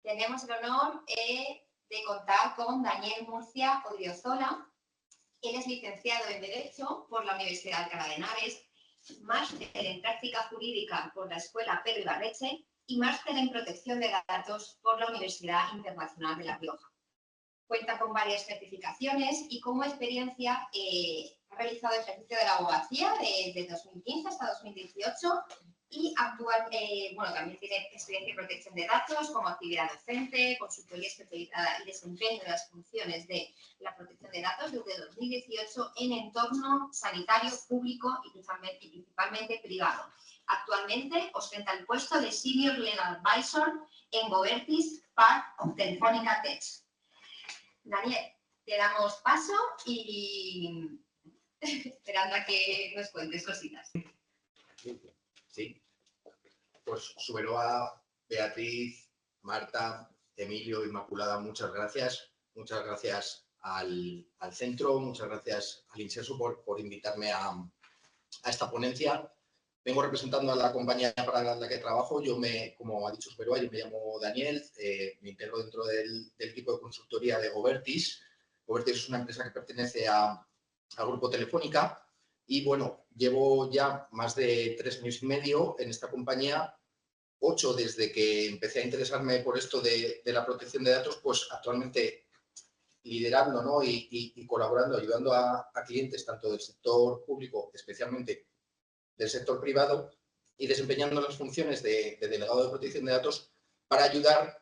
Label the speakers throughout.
Speaker 1: Tenemos el honor de contar con Daniel Murcia Odriozola. Él es licenciado en Derecho por la Universidad de Alcalá de Henares, máster en Práctica Jurídica por la Escuela Pedro Ibarretxe y máster en Protección de Datos por la Universidad Internacional de La Rioja. Cuenta con varias certificaciones y como experiencia ha realizado ejercicio de la abogacía desde 2015 hasta 2018 y también tiene experiencia en protección de datos como actividad docente, consultoría especializada y desempeño de las funciones de la protección de datos desde 2018 en entorno sanitario, público y principalmente privado. Actualmente ostenta el puesto de Senior Legal Advisor en Govertis, part of Telefónica Tech. Daniel, te damos paso y esperando a que nos cuentes cositas.
Speaker 2: Sí, pues Suberoa, Beatriz, Marta, Emilio, Inmaculada, muchas gracias. Muchas gracias al centro, muchas gracias al INSESU por invitarme a esta ponencia. Vengo representando a la compañía para la que trabajo. Como ha dicho Suberoa, yo me llamo Daniel, me integro dentro del equipo de consultoría de Govertis. Govertis es una empresa que pertenece al Grupo Telefónica y, bueno, llevo ya más de 3 años y medio en esta compañía, 8 desde que empecé a interesarme por esto de la protección de datos, pues actualmente liderando, ¿no? y colaborando, ayudando a clientes tanto del sector público, especialmente del sector privado, y desempeñando las funciones de delegado de protección de datos para ayudar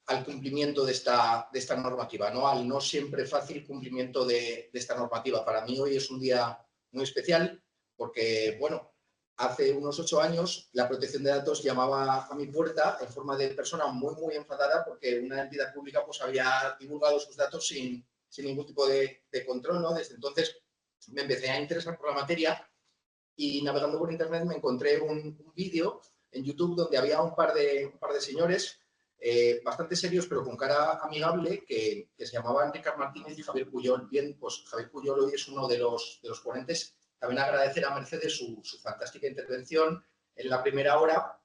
Speaker 2: al cumplimiento de esta normativa, ¿no? Al no siempre fácil cumplimiento de esta normativa. Para mí hoy es un día muy especial porque, bueno, hace unos 8 años la protección de datos llamaba a mi puerta en forma de persona muy enfadada porque una entidad pública pues había divulgado sus datos sin ningún tipo de control, ¿no? Desde entonces me empecé a interesar por la materia y navegando por internet me encontré un vídeo en YouTube donde había un par de señores bastante serios pero con cara amigable que se llamaban Ricard Martínez y Javier Puyol. Bien, pues Javier Puyol hoy es uno de los ponentes. También agradecer a Mercedes su fantástica intervención en la primera hora.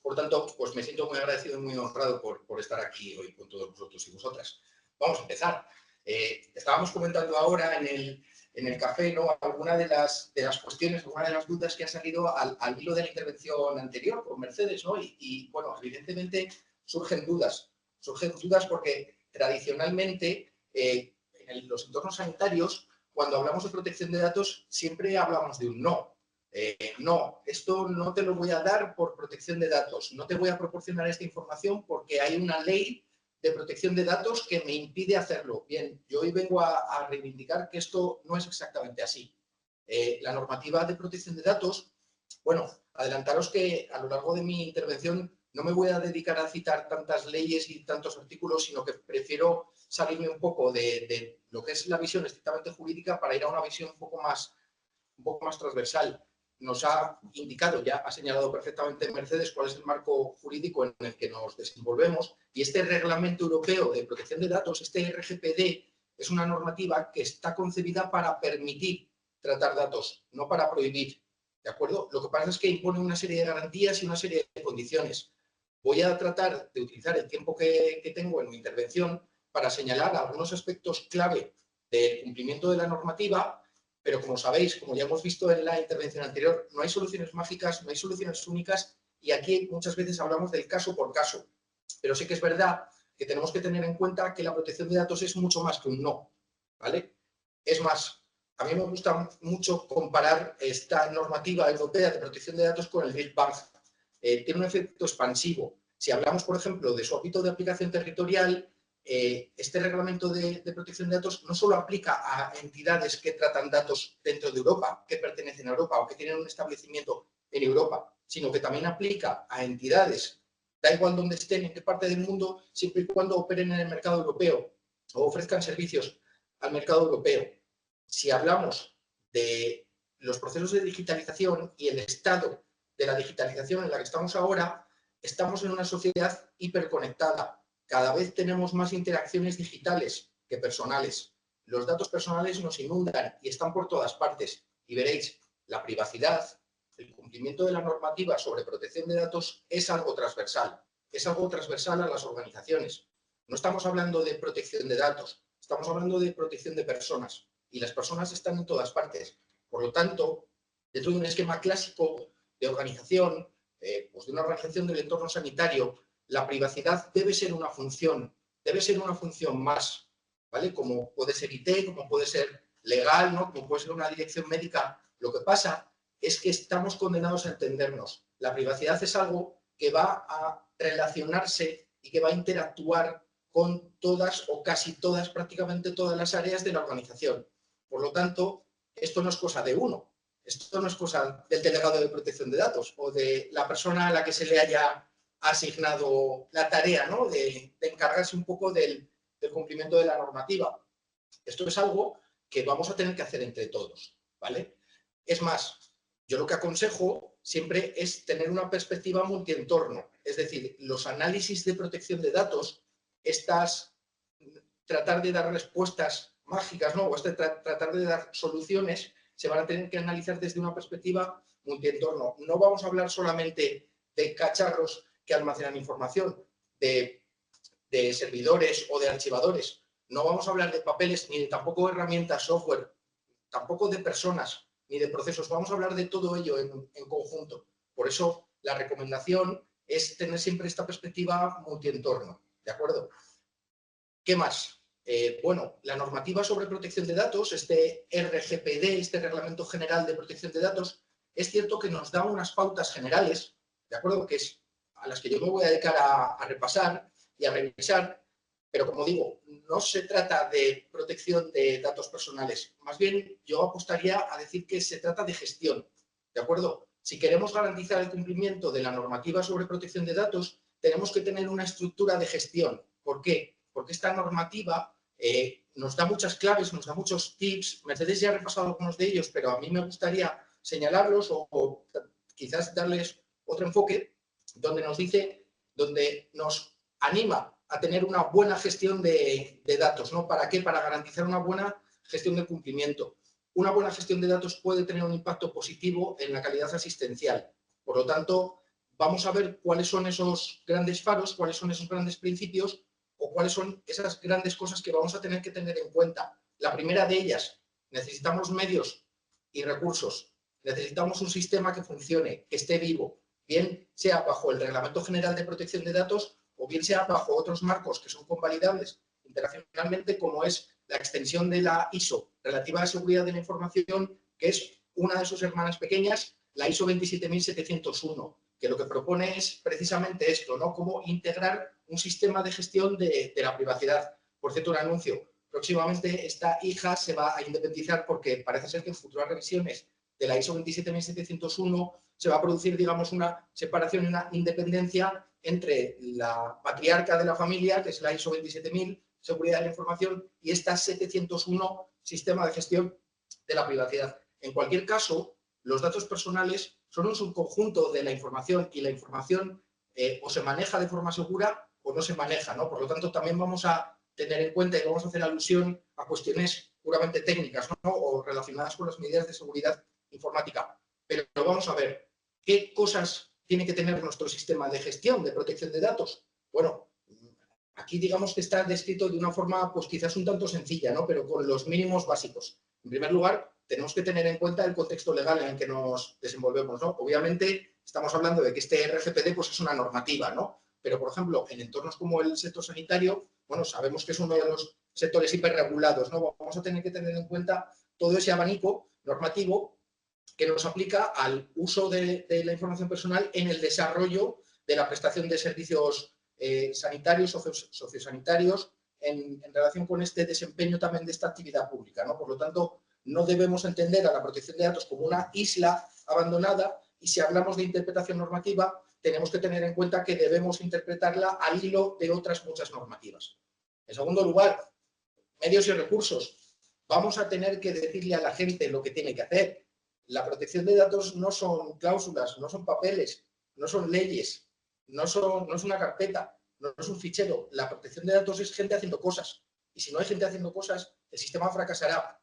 Speaker 2: Por tanto, pues me siento muy agradecido y muy honrado por estar aquí hoy con todos vosotros y vosotras. Vamos a empezar. Estábamos comentando ahora en el café, ¿no? Alguna de las cuestiones, alguna de las dudas que han salido al hilo de la intervención anterior por Mercedes, ¿no? Y bueno, evidentemente surgen dudas porque tradicionalmente en los entornos sanitarios, cuando hablamos de protección de datos, siempre hablamos de un no. No, esto no te lo voy a dar por protección de datos, no te voy a proporcionar esta información porque hay una ley de protección de datos que me impide hacerlo. Bien, yo hoy vengo a reivindicar que esto no es exactamente así. La normativa de protección de datos, bueno, adelantaros que a lo largo de mi intervención no me voy a dedicar a citar tantas leyes y tantos artículos, sino que prefiero salirme un poco de lo que es la visión estrictamente jurídica para ir a una visión un poco más transversal. Nos ha indicado, ya ha señalado perfectamente Mercedes cuál es el marco jurídico en el que nos desenvolvemos y este Reglamento Europeo de Protección de Datos, este RGPD, es una normativa que está concebida para permitir tratar datos, no para prohibir, ¿de acuerdo? Lo que pasa es que impone una serie de garantías y una serie de condiciones. Voy a tratar de utilizar el tiempo que tengo en mi intervención para señalar algunos aspectos clave del cumplimiento de la normativa. Pero como sabéis, como ya hemos visto en la intervención anterior, no hay soluciones mágicas, no hay soluciones únicas y aquí muchas veces hablamos del caso por caso. Pero sí que es verdad que tenemos que tener en cuenta que la protección de datos es mucho más que un no, ¿vale? Es más, a mí me gusta mucho comparar esta normativa europea de protección de datos con el Big Bang. Tiene un efecto expansivo. Si hablamos, por ejemplo, de su ámbito de aplicación territorial, este reglamento de protección de datos no solo aplica a entidades que tratan datos dentro de Europa, que pertenecen a Europa o que tienen un establecimiento en Europa, sino que también aplica a entidades, da igual dónde estén, en qué parte del mundo, siempre y cuando operen en el mercado europeo o ofrezcan servicios al mercado europeo. Si hablamos de los procesos de digitalización y el estado de la digitalización en la que estamos ahora, estamos en una sociedad hiperconectada. Cada vez tenemos más interacciones digitales que personales. Los datos personales nos inundan y están por todas partes. Y veréis, la privacidad, el cumplimiento de la normativa sobre protección de datos es algo transversal. es algo transversal a las organizaciones. No estamos hablando de protección de datos, estamos hablando de protección de personas. Y las personas están en todas partes. Por lo tanto, dentro de un esquema clásico de organización, pues de una organización del entorno sanitario, la privacidad debe ser una función más, ¿vale? Como puede ser IT, como puede ser legal, ¿no? Como puede ser una dirección médica. Lo que pasa es que estamos condenados a entendernos. La privacidad es algo que va a relacionarse y que va a interactuar con todas o casi todas, prácticamente todas las áreas de la organización. Por lo tanto, esto no es cosa de uno, esto no es cosa del delegado de protección de datos o de la persona a la que se le haya asignado la tarea, ¿no? de encargarse un poco del cumplimiento de la normativa. Esto es algo que vamos a tener que hacer entre todos, ¿vale? Es más, yo lo que aconsejo siempre es tener una perspectiva multientorno, es decir, los análisis de protección de datos, tratar de dar respuestas mágicas, ¿no? O tratar de dar soluciones, se van a tener que analizar desde una perspectiva multientorno. No vamos a hablar solamente de cacharros que almacenan información, de servidores o de archivadores. No vamos a hablar de papeles ni tampoco de herramientas, software, tampoco de personas ni de procesos. Vamos a hablar de todo ello en conjunto. Por eso la recomendación es tener siempre esta perspectiva multientorno. ¿De acuerdo? ¿Qué más? Bueno, la normativa sobre protección de datos, este RGPD, este Reglamento General de Protección de Datos, es cierto que nos da unas pautas generales, ¿de acuerdo? Que es a las que yo me voy a dedicar a repasar y a revisar, pero como digo, no se trata de protección de datos personales. Más bien, yo apostaría a decir que se trata de gestión, ¿de acuerdo? Si queremos garantizar el cumplimiento de la normativa sobre protección de datos, tenemos que tener una estructura de gestión. ¿Por qué? Porque esta normativa nos da muchas claves, nos da muchos tips. Mercedes ya ha repasado algunos de ellos, pero a mí me gustaría señalarlos o quizás darles otro enfoque donde nos dice, donde nos anima a tener una buena gestión de datos, ¿no? ¿Para qué? Para garantizar una buena gestión del cumplimiento. Una buena gestión de datos puede tener un impacto positivo en la calidad asistencial. Por lo tanto, vamos a ver cuáles son esos grandes faros, cuáles son esos grandes principios o cuáles son esas grandes cosas que vamos a tener que tener en cuenta. La primera de ellas, necesitamos medios y recursos. Necesitamos un sistema que funcione, que esté vivo, bien sea bajo el Reglamento General de Protección de Datos o bien sea bajo otros marcos que son convalidables internacionalmente, como es la extensión de la ISO relativa a la seguridad de la información, que es una de sus hermanas pequeñas, la ISO 27701, que lo que propone es precisamente esto, ¿no? Cómo integrar un sistema de gestión de la privacidad. Por cierto, un anuncio. Próximamente esta hija se va a independizar porque parece ser que en futuras revisiones de la ISO 27701 se va a producir, digamos, una separación y una independencia entre la patriarca de la familia, que es la ISO 27000, seguridad de la información, y esta 701, sistema de gestión de la privacidad. En cualquier caso, los datos personales son un subconjunto de la información y la información o se maneja de forma segura o no se maneja, ¿no? Por lo tanto, también vamos a tener en cuenta y vamos a hacer alusión a cuestiones puramente técnicas, ¿no? O relacionadas con las medidas de seguridad informática. Pero vamos a ver, ¿qué cosas tiene que tener nuestro sistema de gestión de protección de datos? Bueno, aquí digamos que está descrito de una forma, pues quizás un tanto sencilla, ¿no? Pero con los mínimos básicos. En primer lugar, tenemos que tener en cuenta el contexto legal en el que nos desenvolvemos, ¿no? Obviamente, estamos hablando de que este RGPD pues, es una normativa, ¿no? Pero, por ejemplo, en entornos como el sector sanitario, bueno, sabemos que es uno de los sectores hiperregulados, ¿no? Vamos a tener que tener en cuenta todo ese abanico normativo que nos aplica al uso de la información personal en el desarrollo de la prestación de servicios sanitarios, sociosanitarios, en relación con este desempeño también de esta actividad pública, ¿no? Por lo tanto, no debemos entender a la protección de datos como una isla abandonada y si hablamos de interpretación normativa, tenemos que tener en cuenta que debemos interpretarla al hilo de otras muchas normativas. En segundo lugar, medios y recursos. Vamos a tener que decirle a la gente lo que tiene que hacer. La protección de datos no son cláusulas, no son papeles, no son leyes, no es una carpeta, no es un fichero. La protección de datos es gente haciendo cosas. Y si no hay gente haciendo cosas, el sistema fracasará.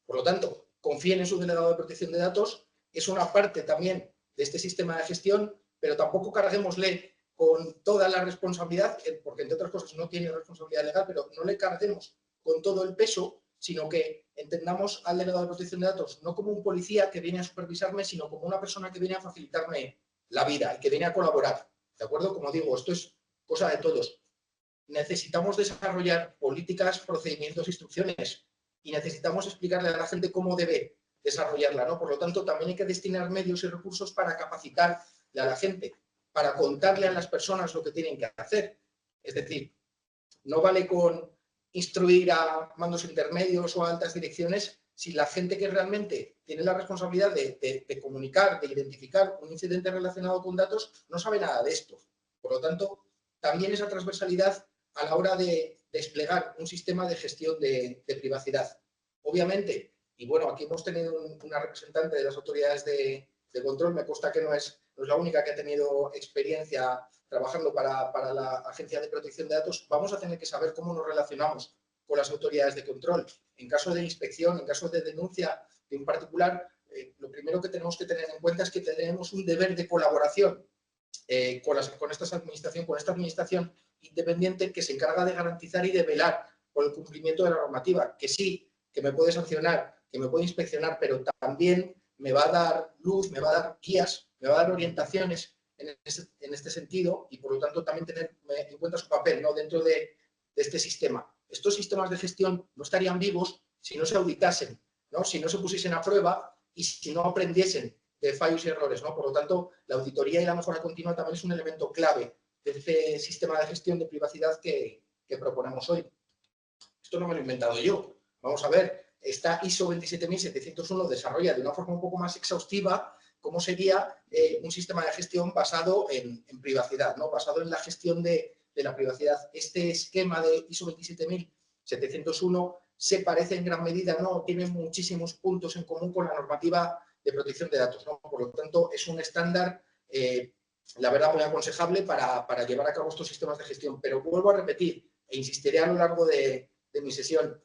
Speaker 2: Por lo tanto, confíen en su delegado de protección de datos. Es una parte también de este sistema de gestión, pero tampoco carguémosle con toda la responsabilidad, porque entre otras cosas no tiene responsabilidad legal, pero no le carguemos con todo el peso, sino que entendamos al delegado de protección de datos no como un policía que viene a supervisarme, sino como una persona que viene a facilitarme la vida y que viene a colaborar. ¿De acuerdo? Como digo, esto es cosa de todos. Necesitamos desarrollar políticas, procedimientos, instrucciones y necesitamos explicarle a la gente cómo debe desarrollarla, ¿no? Por lo tanto, también hay que destinar medios y recursos para capacitarle a la gente, para contarle a las personas lo que tienen que hacer. Es decir, no vale con instruir a mandos intermedios o a altas direcciones si la gente que realmente tiene la responsabilidad de comunicar, de identificar un incidente relacionado con datos, no sabe nada de esto. Por lo tanto, también esa transversalidad a la hora de desplegar un sistema de gestión de privacidad. Obviamente, y bueno, aquí hemos tenido una representante de las autoridades de control, me consta que no es la única que ha tenido experiencia trabajando para la Agencia de Protección de Datos, vamos a tener que saber cómo nos relacionamos con las autoridades de control. En caso de inspección, en caso de denuncia de un particular, lo primero que tenemos que tener en cuenta es que tenemos un deber de colaboración con esta administración independiente que se encarga de garantizar y de velar por el cumplimiento de la normativa, que sí, que me puede sancionar, que me puede inspeccionar, pero también me va a dar luz, me va a dar guías, me va a dar orientaciones en este sentido y, por lo tanto, también tener en cuenta su papel, ¿no?, dentro de este sistema. Estos sistemas de gestión no estarían vivos si no se auditasen, ¿no?, si no se pusiesen a prueba y si no aprendiesen de fallos y errores, ¿no? Por lo tanto, la auditoría y la mejora continua también es un elemento clave de este sistema de gestión de privacidad que proponemos hoy. Esto no me lo he inventado yo. Vamos a ver, esta ISO 27701 desarrolla de una forma un poco más exhaustiva cómo sería un sistema de gestión basado en privacidad, ¿no? Basado en la gestión de la privacidad. Este esquema de ISO 27701 se parece en gran medida, ¿no?, tiene muchísimos puntos en común con la normativa de protección de datos, ¿no? Por lo tanto, es un estándar, la verdad, muy aconsejable para llevar a cabo estos sistemas de gestión. Pero vuelvo a repetir, e insistiré a lo largo de mi sesión,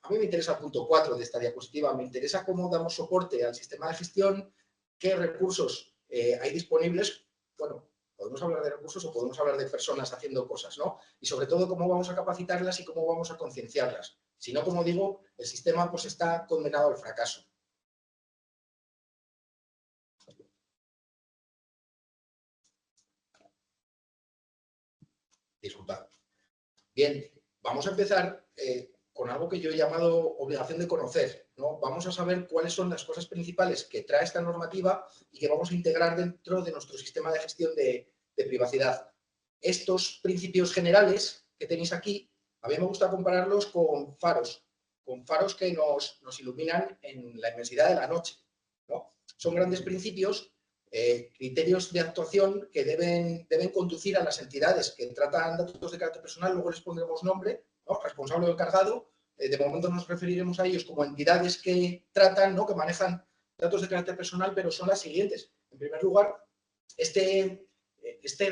Speaker 2: a mí me interesa el punto 4 de esta diapositiva, me interesa cómo damos soporte al sistema de gestión, qué recursos hay disponibles. Bueno, podemos hablar de recursos o podemos hablar de personas haciendo cosas, ¿no? Y sobre todo cómo vamos a capacitarlas y cómo vamos a concienciarlas. Si no, como digo, el sistema pues está condenado al fracaso. Disculpad. Bien, vamos a empezar con algo que yo he llamado obligación de conocer, ¿no? Vamos a saber cuáles son las cosas principales que trae esta normativa y que vamos a integrar dentro de nuestro sistema de gestión de privacidad. Estos principios generales que tenéis aquí, a mí me gusta compararlos con faros que nos iluminan en la inmensidad de la noche, ¿no? Son grandes principios, criterios de actuación que deben conducir a las entidades que tratan datos de carácter personal, luego les pondremos nombre, ¿no?, responsable o encargado, de momento nos referiremos a ellos como entidades que tratan, ¿no?, que manejan datos de carácter personal, pero son las siguientes. En primer lugar, este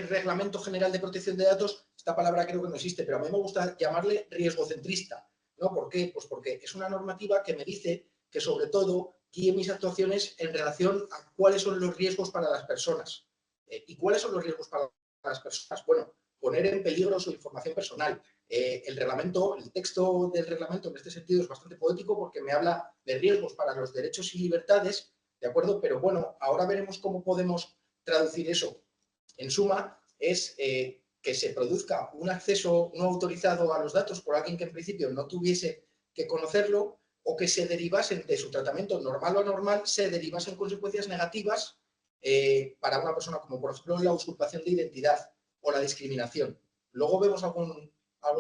Speaker 2: Reglamento General de Protección de Datos, esta palabra creo que no existe, pero a mí me gusta llamarle riesgocentrista, ¿no? ¿Por qué? Pues porque es una normativa que me dice que, sobre todo, guíe mis actuaciones en relación a cuáles son los riesgos para las personas. ¿Y cuáles son los riesgos para las personas? Bueno, poner en peligro su información personal. El texto del reglamento en este sentido es bastante poético porque me habla de riesgos para los derechos y libertades, ¿de acuerdo? Pero bueno, ahora veremos cómo podemos traducir eso. En suma, es que se produzca un acceso no autorizado a los datos por alguien que en principio no tuviese que conocerlo, o que se derivasen de su tratamiento normal o anormal, se derivasen consecuencias negativas para una persona, como por ejemplo la usurpación de identidad o la discriminación. Luego vemos algún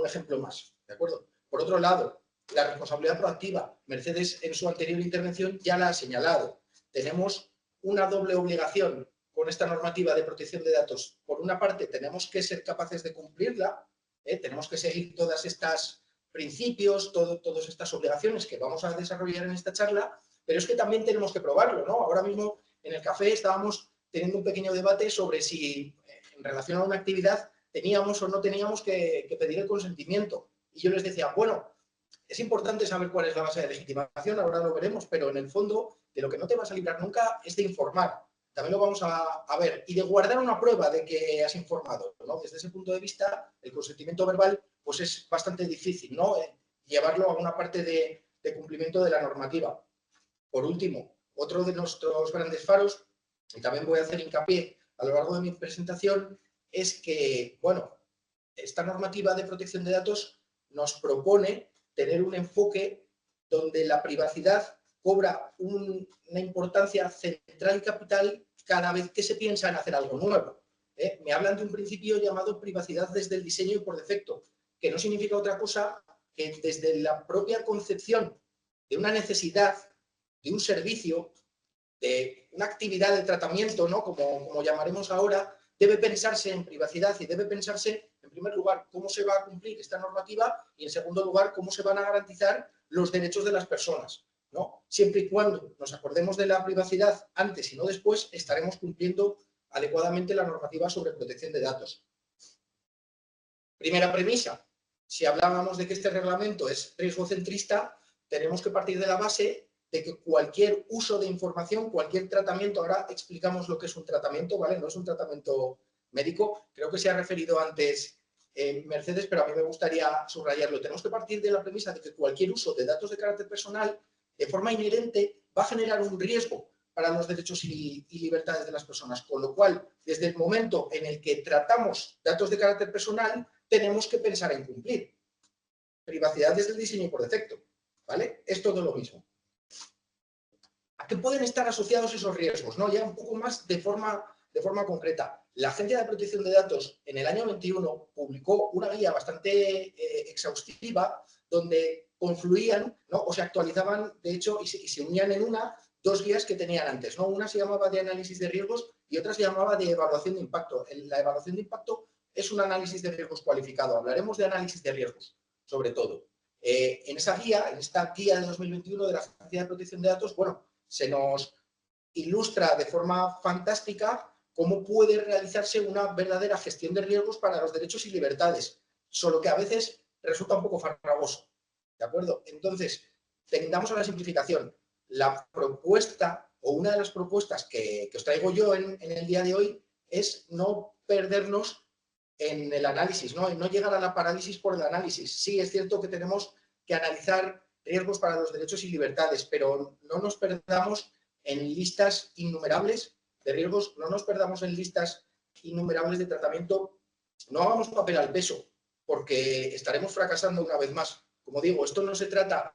Speaker 2: ejemplo más, ¿de acuerdo? Por otro lado, la responsabilidad proactiva. Mercedes, en su anterior intervención, ya la ha señalado. Tenemos una doble obligación con esta normativa de protección de datos. Por una parte, tenemos que ser capaces de cumplirla, tenemos que seguir todas estas principios, todas estas obligaciones que vamos a desarrollar en esta charla, pero es que también tenemos que probarlo, ¿no? Ahora mismo en el café estábamos teniendo un pequeño debate sobre si en relación a una actividad teníamos o no teníamos que pedir el consentimiento. Y yo les decía, bueno, es importante saber cuál es la base de legitimación, ahora lo veremos, pero en el fondo de lo que no te vas a librar nunca es de informar.
Speaker 3: también lo vamos a ver, y de guardar una prueba de que has informado, ¿no? Desde ese punto de vista, el consentimiento verbal pues es bastante difícil, ¿no? Llevarlo a una parte de cumplimiento de la normativa. Por último, otro de nuestros grandes faros, y también voy a hacer hincapié a lo largo de mi presentación, es que, bueno, esta normativa de protección de datos nos propone tener un enfoque donde la privacidad cobra una importancia central y capital cada vez que se piensa en hacer algo nuevo. Me hablan de un principio llamado privacidad desde el diseño y por defecto, que no significa otra cosa que desde la propia concepción de una necesidad, de un servicio, de una actividad de tratamiento, ¿no? Como llamaremos ahora, debe pensarse en privacidad y debe pensarse, en primer lugar, cómo se va a cumplir esta normativa y, en segundo lugar, cómo se van a garantizar los derechos de las personas, ¿no? Siempre y cuando nos acordemos de la privacidad antes y no después, estaremos cumpliendo adecuadamente la normativa sobre protección de datos. Primera premisa, si hablábamos de que este reglamento es riesgocentrista, tenemos que partir de la base de que cualquier uso de información, cualquier tratamiento, ahora explicamos lo que es un tratamiento, ¿vale? No es un tratamiento médico, creo que se ha referido antes Mercedes, pero a mí me gustaría subrayarlo. Tenemos que partir de la premisa de que cualquier uso de datos de carácter personal, de forma inherente, va a generar un riesgo para los derechos y libertades de las personas, con lo cual, desde el momento en el que tratamos datos de carácter personal, tenemos que pensar en cumplir. Privacidad desde el diseño por defecto, ¿vale? Es todo lo mismo. ¿A qué pueden estar asociados esos riesgos? ¿No? Ya un poco más de forma concreta. La Agencia de Protección de Datos en el año 21 publicó una guía bastante exhaustiva donde confluían, ¿no? O se actualizaban, de hecho, y se unían en dos guías que tenían antes, ¿no? Una se llamaba de análisis de riesgos y otra se llamaba de evaluación de impacto. La evaluación de impacto es un análisis de riesgos cualificado. Hablaremos de análisis de riesgos, sobre todo. En esta guía de 2021 de la Agencia de Protección de Datos, bueno, se nos ilustra de forma fantástica cómo puede realizarse una verdadera gestión de riesgos para los derechos y libertades, solo que a veces resulta un poco farragoso, ¿de acuerdo? Entonces, tendamos a la simplificación. La propuesta, o una de las propuestas que os traigo yo en el día de hoy, es no perdernos en el análisis, ¿no? En no llegar a la parálisis por el análisis. Sí, es cierto que tenemos que analizar riesgos para los derechos y libertades, pero no nos perdamos en listas innumerables de riesgos, no nos perdamos en listas innumerables de tratamiento, no hagamos papel al peso, porque estaremos fracasando una vez más. Como digo, esto no se trata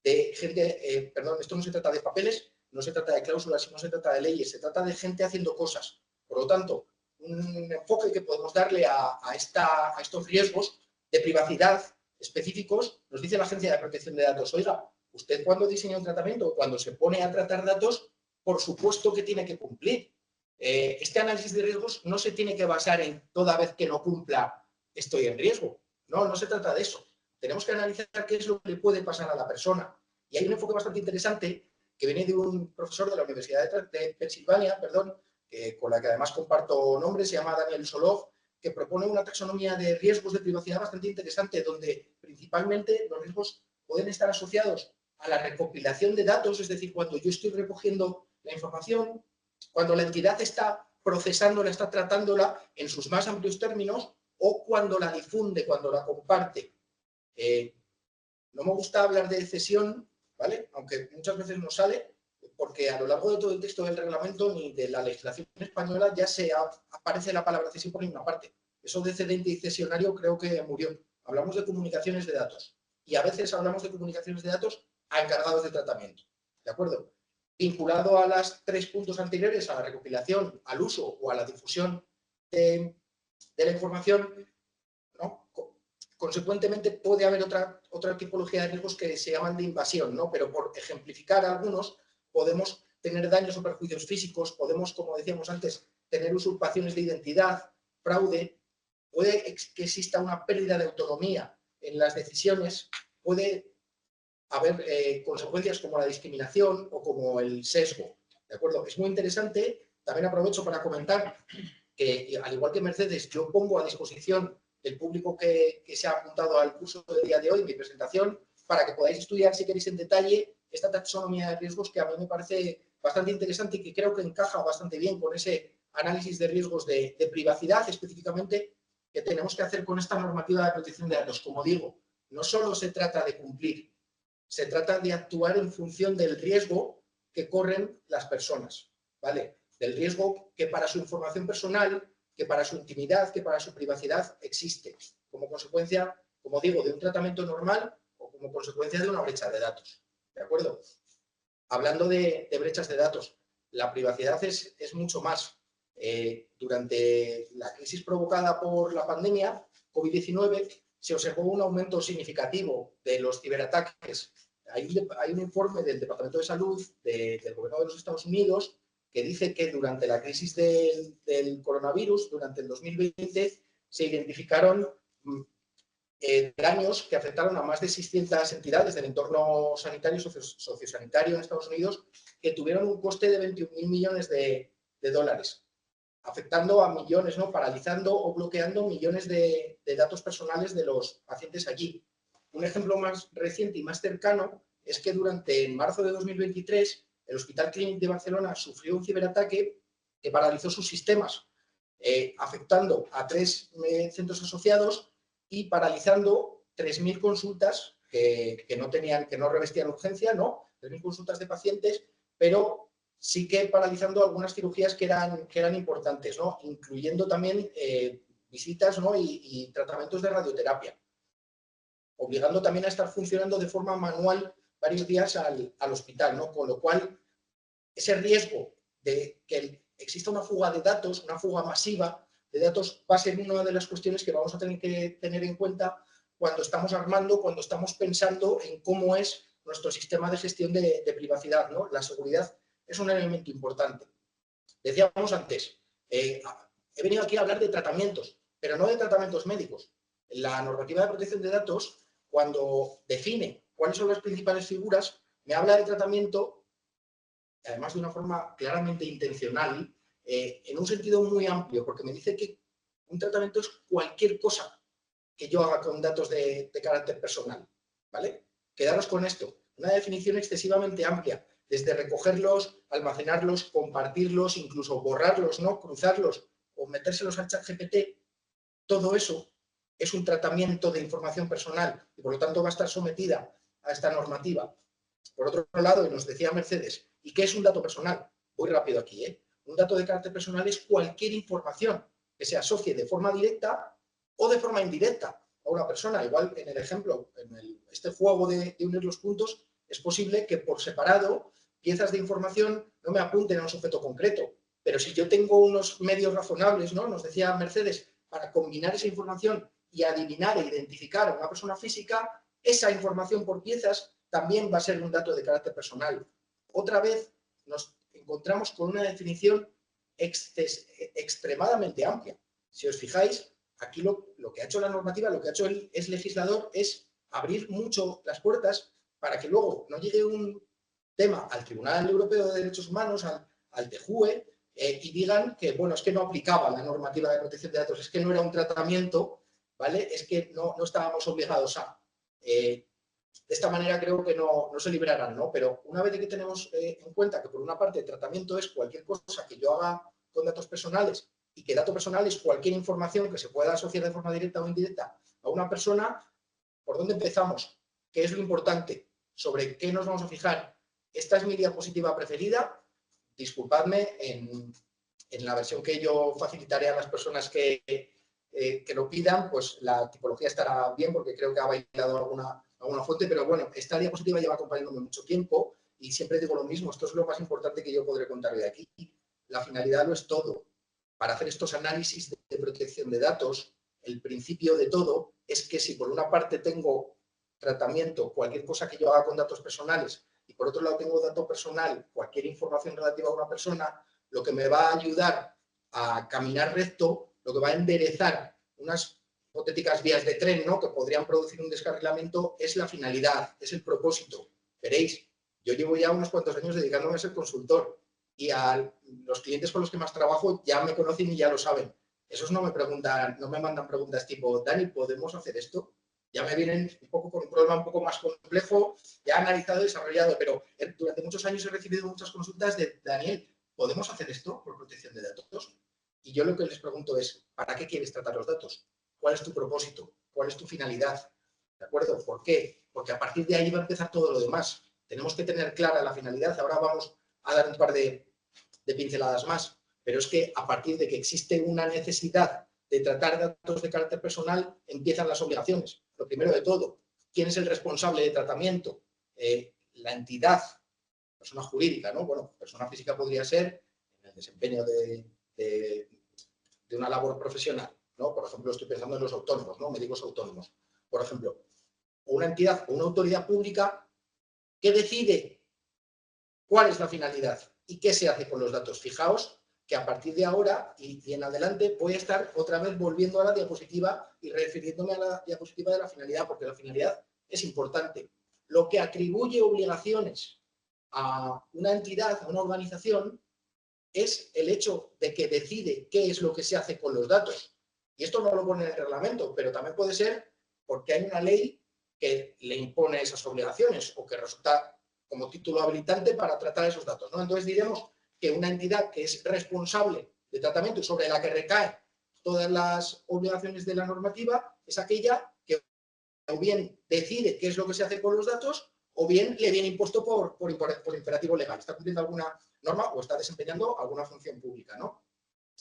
Speaker 3: de gente, esto no se trata de papeles, no se trata de cláusulas, no se trata de leyes, se trata de gente haciendo cosas. Por lo tanto, un enfoque que podemos darle a estos riesgos de privacidad específicos, nos dice la Agencia de Protección de Datos, oiga, usted cuando diseña un tratamiento, cuando se pone a tratar datos, por supuesto que tiene que cumplir. Este análisis de riesgos no se tiene que basar en toda vez que no cumpla estoy en riesgo. No se trata de eso. Tenemos que analizar qué es lo que le puede pasar a la persona. Y hay un enfoque bastante interesante que viene de un profesor de la Universidad de Pensilvania, con la que además comparto nombre, se llama Daniel Solov, que propone una taxonomía de riesgos de privacidad bastante interesante, donde principalmente los riesgos pueden estar asociados a la recopilación de datos, es decir, cuando yo estoy recogiendo la información, cuando la entidad está procesándola, está tratándola en sus más amplios términos, o cuando la difunde, cuando la comparte. No me gusta hablar de cesión, ¿vale? Aunque muchas veces no sale, porque a lo largo de todo el texto del reglamento ni de la legislación española ya aparece la palabra cesión por ninguna parte. Eso de cedente y cesionario creo que murió. Hablamos de comunicaciones de datos y a veces hablamos de comunicaciones de datos a encargados de tratamiento, ¿de acuerdo? Vinculado a los 3 puntos anteriores, a la recopilación, al uso o a la difusión de la información, ¿no? Consecuentemente, puede haber otra tipología de riesgos que se llaman de invasión, ¿no? Pero por ejemplificar algunos, podemos tener daños o perjuicios físicos, podemos, como decíamos antes, tener usurpaciones de identidad, fraude, puede que exista una pérdida de autonomía en las decisiones, puede haber consecuencias como la discriminación o como el sesgo, ¿de acuerdo? Es muy interesante, también aprovecho para comentar que, al igual que Mercedes, yo pongo a disposición del público que se ha apuntado al curso del día de hoy, mi presentación, para que podáis estudiar, si queréis, en detalle esta taxonomía de riesgos que a mí me parece bastante interesante y que creo que encaja bastante bien con ese análisis de riesgos de privacidad específicamente que tenemos que hacer con esta normativa de protección de datos. Como digo, no solo se trata de cumplir, se trata de actuar en función del riesgo que corren las personas, ¿vale? Del riesgo que para su información personal, que para su intimidad, que para su privacidad existe, como consecuencia, como digo, de un tratamiento normal o como consecuencia de una brecha de datos, ¿de acuerdo? Hablando de brechas de datos, la privacidad es mucho más. Durante la crisis provocada por la pandemia COVID-19 se observó un aumento significativo de los ciberataques. Hay un informe del Departamento de Salud del Gobierno de los Estados Unidos que dice que durante la crisis del coronavirus, durante el 2020, se identificaron daños que afectaron a más de 600 entidades del entorno sanitario y sociosanitario en Estados Unidos que tuvieron un coste de 21.000 millones de dólares, afectando a millones, ¿no? Paralizando o bloqueando millones de datos personales de los pacientes allí. Un ejemplo más reciente y más cercano es que en marzo de 2023 el Hospital Clínic de Barcelona sufrió un ciberataque que paralizó sus sistemas, afectando a 3 centros asociados y paralizando 3.000 consultas que no revestían urgencia, ¿no? 3.000 consultas de pacientes, pero sí que paralizando algunas cirugías que eran importantes, ¿no? Incluyendo también visitas, ¿no? y tratamientos de radioterapia, obligando también a estar funcionando de forma manual varios días al hospital, ¿no? Con lo cual, ese riesgo de que exista una fuga de datos, una fuga masiva de datos, va a ser una de las cuestiones que vamos a tener que tener en cuenta cuando estamos armando, cuando estamos pensando en cómo es nuestro sistema de gestión de privacidad, ¿no? La seguridad es un elemento importante. Decíamos antes, he venido aquí a hablar de tratamientos, pero no de tratamientos médicos. La normativa de protección de datos, cuando define cuáles son las principales figuras, me habla de tratamiento, además de una forma claramente intencional, en un sentido muy amplio, porque me dice que un tratamiento es cualquier cosa que yo haga con datos de carácter personal, ¿vale? Quedaros con esto, una definición excesivamente amplia, desde recogerlos, almacenarlos, compartirlos, incluso borrarlos, ¿no? Cruzarlos o metérselos al ChatGPT, todo eso es un tratamiento de información personal y por lo tanto va a estar sometida a esta normativa. Por otro lado, y nos decía Mercedes, ¿y qué es un dato personal? Voy rápido aquí, ¿eh? Un dato de carácter personal es cualquier información que se asocie de forma directa o de forma indirecta a una persona. Igual en el ejemplo, este juego de unir los puntos, es posible que por separado piezas de información no me apunten a un sujeto concreto. Pero si yo tengo unos medios razonables, ¿no? Nos decía Mercedes, para combinar esa información y adivinar e identificar a una persona física, esa información por piezas también va a ser un dato de carácter personal. Otra vez nos encontramos con una definición extremadamente amplia. Si os fijáis, aquí lo que ha hecho la normativa, lo que ha hecho el legislador es abrir mucho las puertas para que luego no llegue un tema al Tribunal Europeo de Derechos Humanos, al TJUE, y digan que, bueno, es que no aplicaba la normativa de protección de datos, es que no era un tratamiento, ¿vale? Es que no estábamos obligados a. De esta manera creo que no se librarán, ¿no? Pero una vez que tenemos en cuenta que por una parte el tratamiento es cualquier cosa que yo haga con datos personales y que dato personal es cualquier información que se pueda asociar de forma directa o indirecta a una persona, ¿por dónde empezamos? ¿Qué es lo importante? ¿Sobre qué nos vamos a fijar? Esta es mi diapositiva preferida. Disculpadme, en la versión que yo facilitaré a las personas que lo pidan, pues la tipología estará bien porque creo que ha bailado alguna fuente, pero bueno, esta diapositiva lleva acompañándome mucho tiempo y siempre digo lo mismo, esto es lo más importante que yo podré contar de aquí. La finalidad lo es todo. Para hacer estos análisis de protección de datos, el principio de todo es que si por una parte tengo tratamiento, cualquier cosa que yo haga con datos personales, y por otro lado tengo dato personal, cualquier información relativa a una persona, lo que me va a ayudar a caminar recto, lo que va a enderezar unas hipotéticas vías de tren, ¿no? Que podrían producir un descarrilamiento, es la finalidad, es el propósito. Veréis, yo llevo ya unos cuantos años dedicándome a ser consultor y a los clientes con los que más trabajo ya me conocen y ya lo saben. Esos no me preguntan, no me mandan preguntas tipo, Dani, ¿podemos hacer esto? Ya me vienen un poco con un problema un poco más complejo, ya analizado y desarrollado, pero durante muchos años he recibido muchas consultas de Daniel, ¿podemos hacer esto por protección de datos? Y yo lo que les pregunto es, ¿para qué quieres tratar los datos? ¿Cuál es tu propósito? ¿Cuál es tu finalidad? ¿De acuerdo? ¿Por qué? Porque a partir de ahí va a empezar todo lo demás. Tenemos que tener clara la finalidad. Ahora vamos a dar un par de pinceladas más, pero es que a partir de que existe una necesidad de tratar datos de carácter personal, empiezan las obligaciones. Lo primero de todo, ¿quién es el responsable de tratamiento? La entidad, persona jurídica, ¿no? Bueno, persona física podría ser en el desempeño de una labor profesional, ¿no? Por ejemplo, estoy pensando en los autónomos, ¿no? Médicos autónomos. Por ejemplo, una entidad o una autoridad pública que decide cuál es la finalidad y qué se hace con los datos. Fijaos que a partir de ahora y en adelante voy a estar otra vez volviendo a la diapositiva y refiriéndome a la diapositiva de la finalidad, porque la finalidad es importante. Lo que atribuye obligaciones a una entidad, a una organización, es el hecho de que decide qué es lo que se hace con los datos. Y esto no lo pone en el reglamento, pero también puede ser porque hay una ley que le impone esas obligaciones o que resulta como título habilitante para tratar esos datos, ¿no? Entonces diremos que una entidad que es responsable de tratamiento y sobre la que recaen todas las obligaciones de la normativa es aquella que o bien decide qué es lo que se hace con los datos o bien le viene impuesto por imperativo legal. Está cumpliendo alguna norma o está desempeñando alguna función pública, ¿no?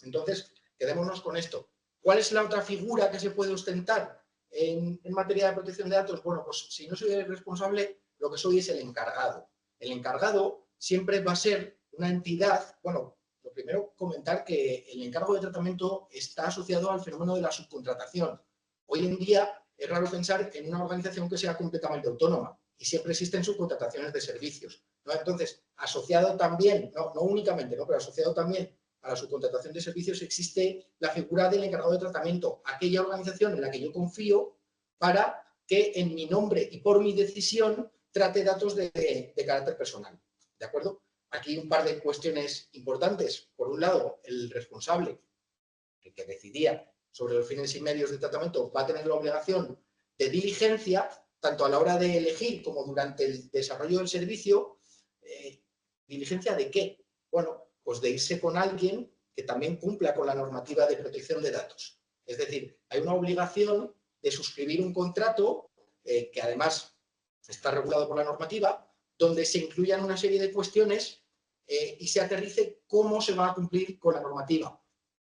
Speaker 3: Entonces, quedémonos con esto. ¿Cuál es la otra figura que se puede ostentar en materia de protección de datos? Bueno, pues si no soy el responsable, lo que soy es el encargado. El encargado siempre va a ser una entidad, bueno, lo primero comentar que el encargo de tratamiento está asociado al fenómeno de la subcontratación. Hoy en día es raro pensar en una organización que sea completamente autónoma y siempre existen subcontrataciones de servicios, ¿no? Entonces, asociado también, no únicamente, ¿no? Pero asociado también a la subcontratación de servicios existe la figura del encargado de tratamiento, aquella organización en la que yo confío para que en mi nombre y por mi decisión trate datos de carácter personal. ¿De acuerdo? Aquí un par de cuestiones importantes. Por un lado, el responsable, el que decidía sobre los fines y medios de tratamiento, va a tener la obligación de diligencia, tanto a la hora de elegir como durante el desarrollo del servicio. ¿Diligencia de qué? Bueno, pues de irse con alguien que también cumpla con la normativa de protección de datos. Es decir, hay una obligación de suscribir un contrato que además está regulado por la normativa, donde se incluyan una serie de cuestiones y se aterrice cómo se va a cumplir con la normativa.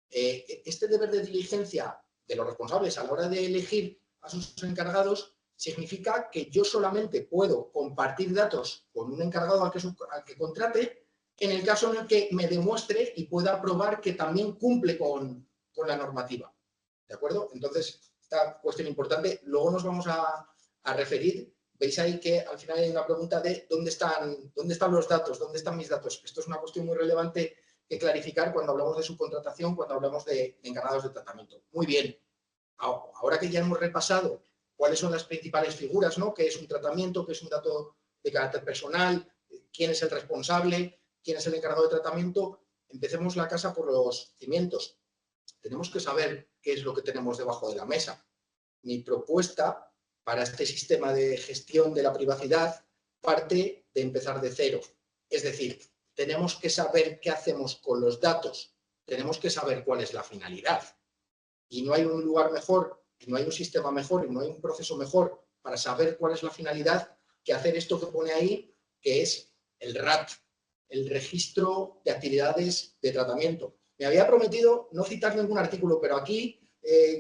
Speaker 3: Este deber de diligencia de los responsables a la hora de elegir a sus encargados significa que yo solamente puedo compartir datos con un encargado al que contrate en el caso en el que me demuestre y pueda probar que también cumple con la normativa. ¿De acuerdo? Entonces, esta cuestión importante, luego nos vamos a referir. Veis ahí que al final hay una pregunta de ¿dónde están los datos? ¿Dónde están mis datos? Esto es una cuestión muy relevante que clarificar cuando hablamos de subcontratación, cuando hablamos de encargados de tratamiento. Muy bien. Ahora que ya hemos repasado cuáles son las principales figuras, ¿no? ¿Qué es un tratamiento? ¿Qué es un dato de carácter personal? ¿Quién es el responsable? ¿Quién es el encargado de tratamiento? Empecemos la casa por los cimientos. Tenemos que saber qué es lo que tenemos debajo de la mesa. Mi propuesta para este sistema de gestión de la privacidad parte de empezar de cero. Es decir, tenemos que saber qué hacemos con los datos, tenemos que saber cuál es la finalidad. Y no hay un lugar mejor, no hay un sistema mejor y no hay un proceso mejor para saber cuál es la finalidad que hacer esto que pone ahí, que es el RAT, el Registro de Actividades de Tratamiento. Me había prometido no citar ningún artículo, pero aquí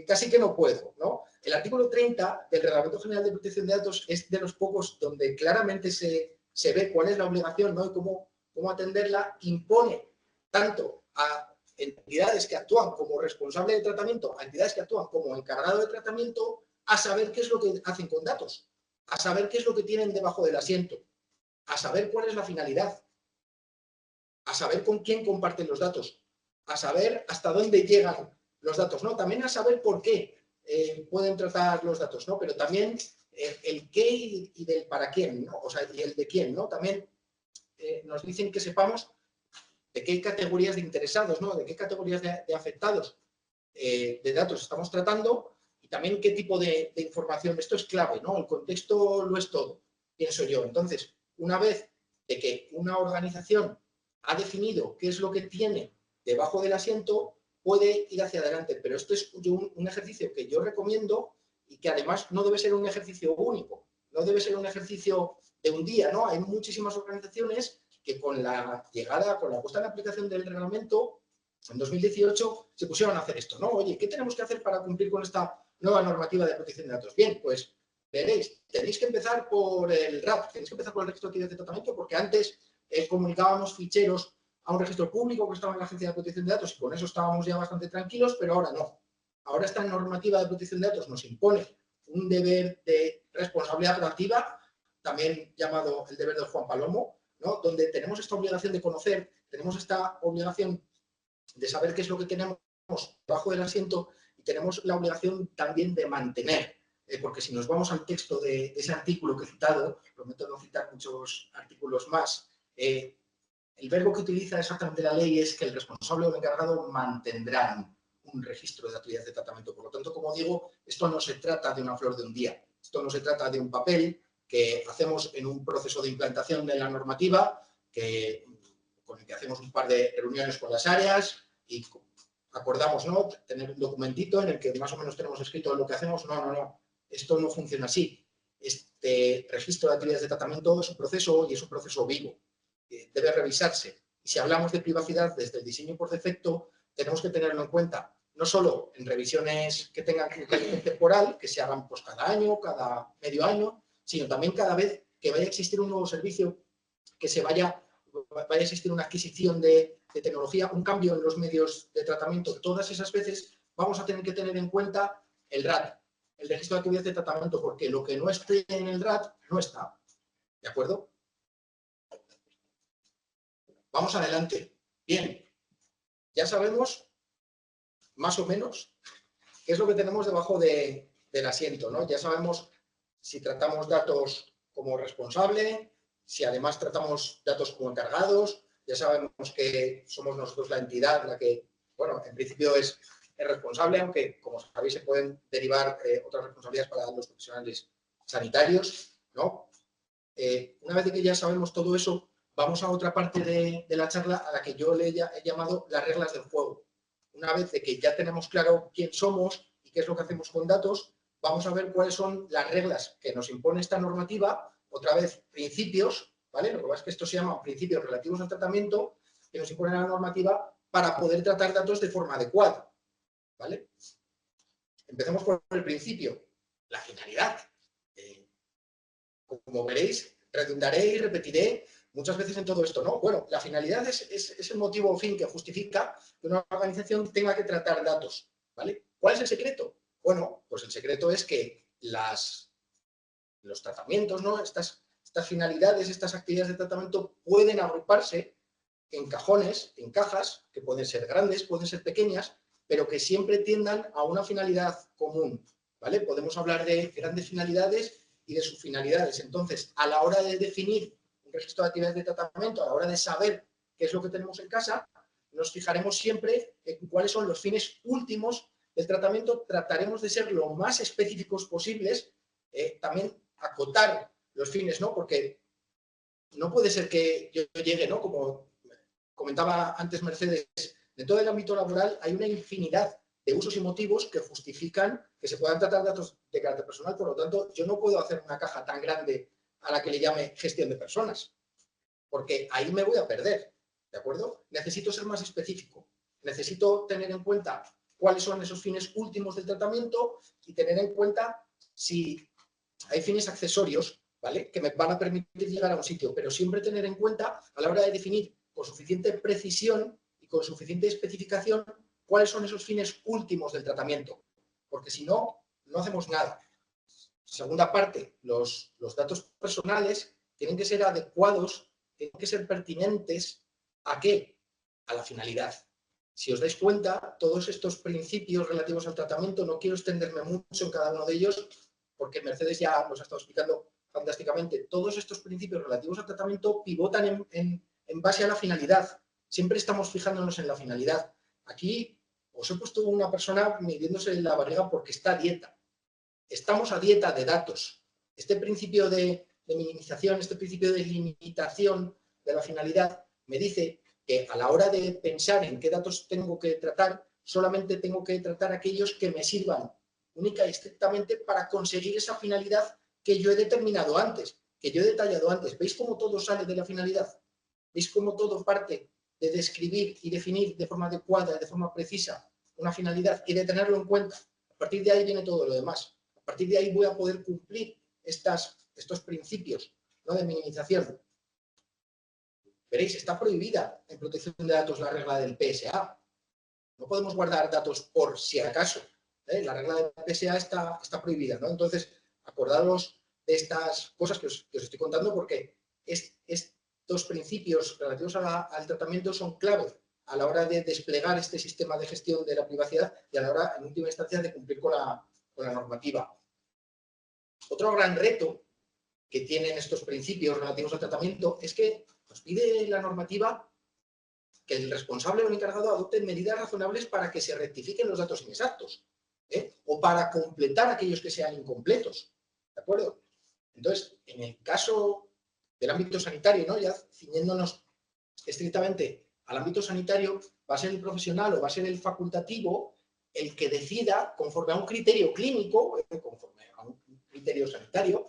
Speaker 3: casi que no puedo, ¿no? El artículo 30 del Reglamento General de Protección de Datos es de los pocos donde claramente se ve cuál es la obligación, ¿no? Y cómo atenderla. Impone tanto a entidades que actúan como responsable de tratamiento, a entidades que actúan como encargado de tratamiento, a saber qué es lo que hacen con datos, a saber qué es lo que tienen debajo del asiento, a saber cuál es la finalidad, a saber con quién comparten los datos, a saber hasta dónde llegan los datos, ¿no? También a saber por qué pueden tratar los datos, ¿no? Pero también el qué y del para quién, ¿no? O sea, y el de quién, ¿no? También nos dicen que sepamos de qué categorías de interesados, ¿no? De qué categorías de afectados de datos estamos tratando Y también qué tipo de información. Esto es clave, ¿no? El contexto lo es todo, pienso yo. Entonces, una vez de que una organización ha definido qué es lo que tiene debajo del asiento, puede ir hacia adelante. Pero esto es un ejercicio que yo recomiendo y que además no debe ser un ejercicio único, no debe ser un ejercicio de un día, ¿no? Hay muchísimas organizaciones que con la llegada, con la puesta en aplicación del reglamento, en 2018 se pusieron a hacer esto, ¿no? Oye, ¿qué tenemos que hacer para cumplir con esta nueva normativa de protección de datos? Bien, pues veréis, tenéis que empezar por el RAP, tenéis que empezar por el registro de actividades de tratamiento, porque antes comunicábamos ficheros a un registro público que estaba en la Agencia de Protección de Datos y con eso estábamos ya bastante tranquilos, pero ahora no. Ahora esta normativa de protección de datos nos impone un deber de responsabilidad proactiva, también llamado el deber del Juan Palomo, ¿no? Donde tenemos esta obligación de conocer, tenemos esta obligación de saber qué es lo que tenemos bajo del asiento y tenemos la obligación también de mantener, porque si nos vamos al texto de ese artículo que he citado, prometo no citar muchos artículos más, el verbo que utiliza exactamente la ley es que el responsable o el encargado mantendrán un registro de actividades de tratamiento. Por lo tanto, como digo, esto no se trata de una flor de un día, esto no se trata de un papel que hacemos en un proceso de implantación de la normativa, con el que hacemos un par de reuniones con las áreas y acordamos, ¿no?, tener un documentito en el que más o menos tenemos escrito lo que hacemos. No. Esto no funciona así. Este registro de actividades de tratamiento es un proceso y es un proceso vivo. Debe revisarse. Y si hablamos de privacidad desde el diseño por defecto, tenemos que tenerlo en cuenta, no solo en revisiones que tengan carácter temporal, que se hagan pues cada año, cada medio año, sino también cada vez que vaya a existir un nuevo servicio, que vaya a existir una adquisición de tecnología, un cambio en los medios de tratamiento. Todas esas veces vamos a tener que tener en cuenta el RAT, el registro de actividades de tratamiento, porque lo que no esté en el RAT no está. ¿De acuerdo? Vamos adelante. Bien, ya sabemos más o menos qué es lo que tenemos debajo del asiento, ¿no? Ya sabemos si tratamos datos como responsable, si además tratamos datos como encargados, ya sabemos que somos nosotros la entidad la que, bueno, en principio es responsable, aunque, como sabéis, se pueden derivar otras responsabilidades para los profesionales sanitarios, ¿no? Una vez que ya sabemos todo eso, vamos a otra parte de la charla a la que yo le he llamado las reglas del juego. Una vez de que ya tenemos claro quién somos y qué es lo que hacemos con datos, vamos a ver cuáles son las reglas que nos impone esta normativa, otra vez principios, ¿vale? Lo que pasa es que esto se llama principios relativos al tratamiento, que nos impone la normativa para poder tratar datos de forma adecuada, ¿vale? Empecemos por el principio, la finalidad. Como veréis, redundaré y repetiré muchas veces en todo esto, ¿no? Bueno, la finalidad es el motivo o fin que justifica que una organización tenga que tratar datos, ¿vale? ¿Cuál es el secreto? Bueno, pues el secreto es que los tratamientos, ¿no?, estas finalidades, estas actividades de tratamiento pueden agruparse en cajones, en cajas, que pueden ser grandes, pueden ser pequeñas, pero que siempre tiendan a una finalidad común, ¿vale? Podemos hablar de grandes finalidades y de sus finalidades. Entonces, a la hora de definir un registro de actividades de tratamiento, a la hora de saber qué es lo que tenemos en casa, nos fijaremos siempre en cuáles son los fines últimos del tratamiento. Trataremos de ser lo más específicos posibles, también acotar los fines, ¿no? Porque no puede ser que yo llegue, ¿no?, como comentaba antes Mercedes, de todo el ámbito laboral hay una infinidad de usos y motivos que justifican que se puedan tratar datos de carácter personal. Por lo tanto, yo no puedo hacer una caja tan grande a la que le llame gestión de personas, porque ahí me voy a perder, ¿de acuerdo? Necesito ser más específico, necesito tener en cuenta cuáles son esos fines últimos del tratamiento y tener en cuenta si hay fines accesorios, ¿vale?, que me van a permitir llegar a un sitio, pero siempre tener en cuenta a la hora de definir con suficiente precisión y con suficiente especificación cuáles son esos fines últimos del tratamiento, porque si no, no hacemos nada. Segunda parte, los datos personales tienen que ser adecuados, tienen que ser pertinentes. ¿A qué? A la finalidad. Si os dais cuenta, todos estos principios relativos al tratamiento, no quiero extenderme mucho en cada uno de ellos, porque Mercedes ya nos ha estado explicando fantásticamente. Todos estos principios relativos al tratamiento pivotan en base a la finalidad. Siempre estamos fijándonos en la finalidad. Aquí os he puesto una persona midiéndose la barriga porque está a dieta. estamos a dieta de datos. Este principio de minimización, este principio de limitación de la finalidad me dice que a la hora de pensar en qué datos tengo que tratar, solamente tengo que tratar aquellos que me sirvan única y estrictamente para conseguir esa finalidad que yo he determinado antes, que yo he detallado antes. ¿Veis cómo todo sale de la finalidad? ¿Veis cómo todo parte de describir y definir de forma adecuada, de forma precisa, una finalidad y de tenerlo en cuenta? A partir de ahí viene todo lo demás. A partir de ahí voy a poder cumplir estos principios, ¿no?, de minimización. Veréis, está prohibida en protección de datos la regla del PSA. No podemos guardar datos por si acaso. La regla del PSA está prohibida, ¿no? Entonces, acordaros de estas cosas que os estoy contando porque estos principios relativos al tratamiento son clave a la hora de desplegar este sistema de gestión de la privacidad y a la hora, en última instancia, de cumplir con la normativa. Otro gran reto que tienen estos principios relativos al tratamiento es que nos pide la normativa que el responsable o el encargado adopte medidas razonables para que se rectifiquen los datos inexactos, o para completar aquellos que sean incompletos, ¿de acuerdo? Entonces, en el caso del ámbito sanitario, ¿no?, ya ciñéndonos estrictamente al ámbito sanitario, va a ser el profesional o va a ser el facultativo el que decida, conforme a un criterio clínico, conforme a un criterio sanitario,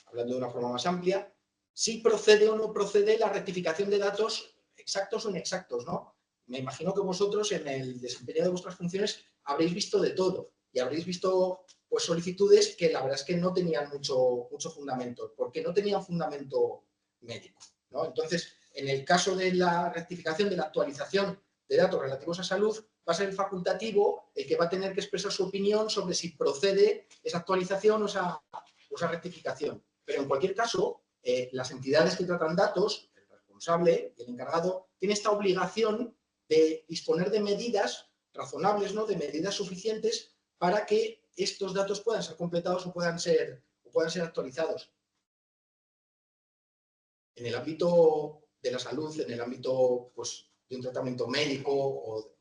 Speaker 3: hablando de una forma más amplia, si procede o no procede la rectificación de datos exactos o inexactos, ¿no? Me imagino que vosotros en el desempeño de vuestras funciones habréis visto de todo y habréis visto, pues, solicitudes que la verdad es que no tenían mucho fundamento, porque no tenían fundamento médico, ¿no? Entonces, en el caso de la rectificación, de la actualización de datos relativos a salud, va a ser el facultativo el que va a tener que expresar su opinión sobre si procede esa actualización o esa rectificación. Pero en cualquier caso, las entidades que tratan datos, el responsable y el encargado, tienen esta obligación de disponer de medidas razonables, ¿no?, de medidas suficientes para que estos datos puedan ser completados o puedan ser actualizados. En el ámbito de la salud, en el ámbito, pues, de un tratamiento médico o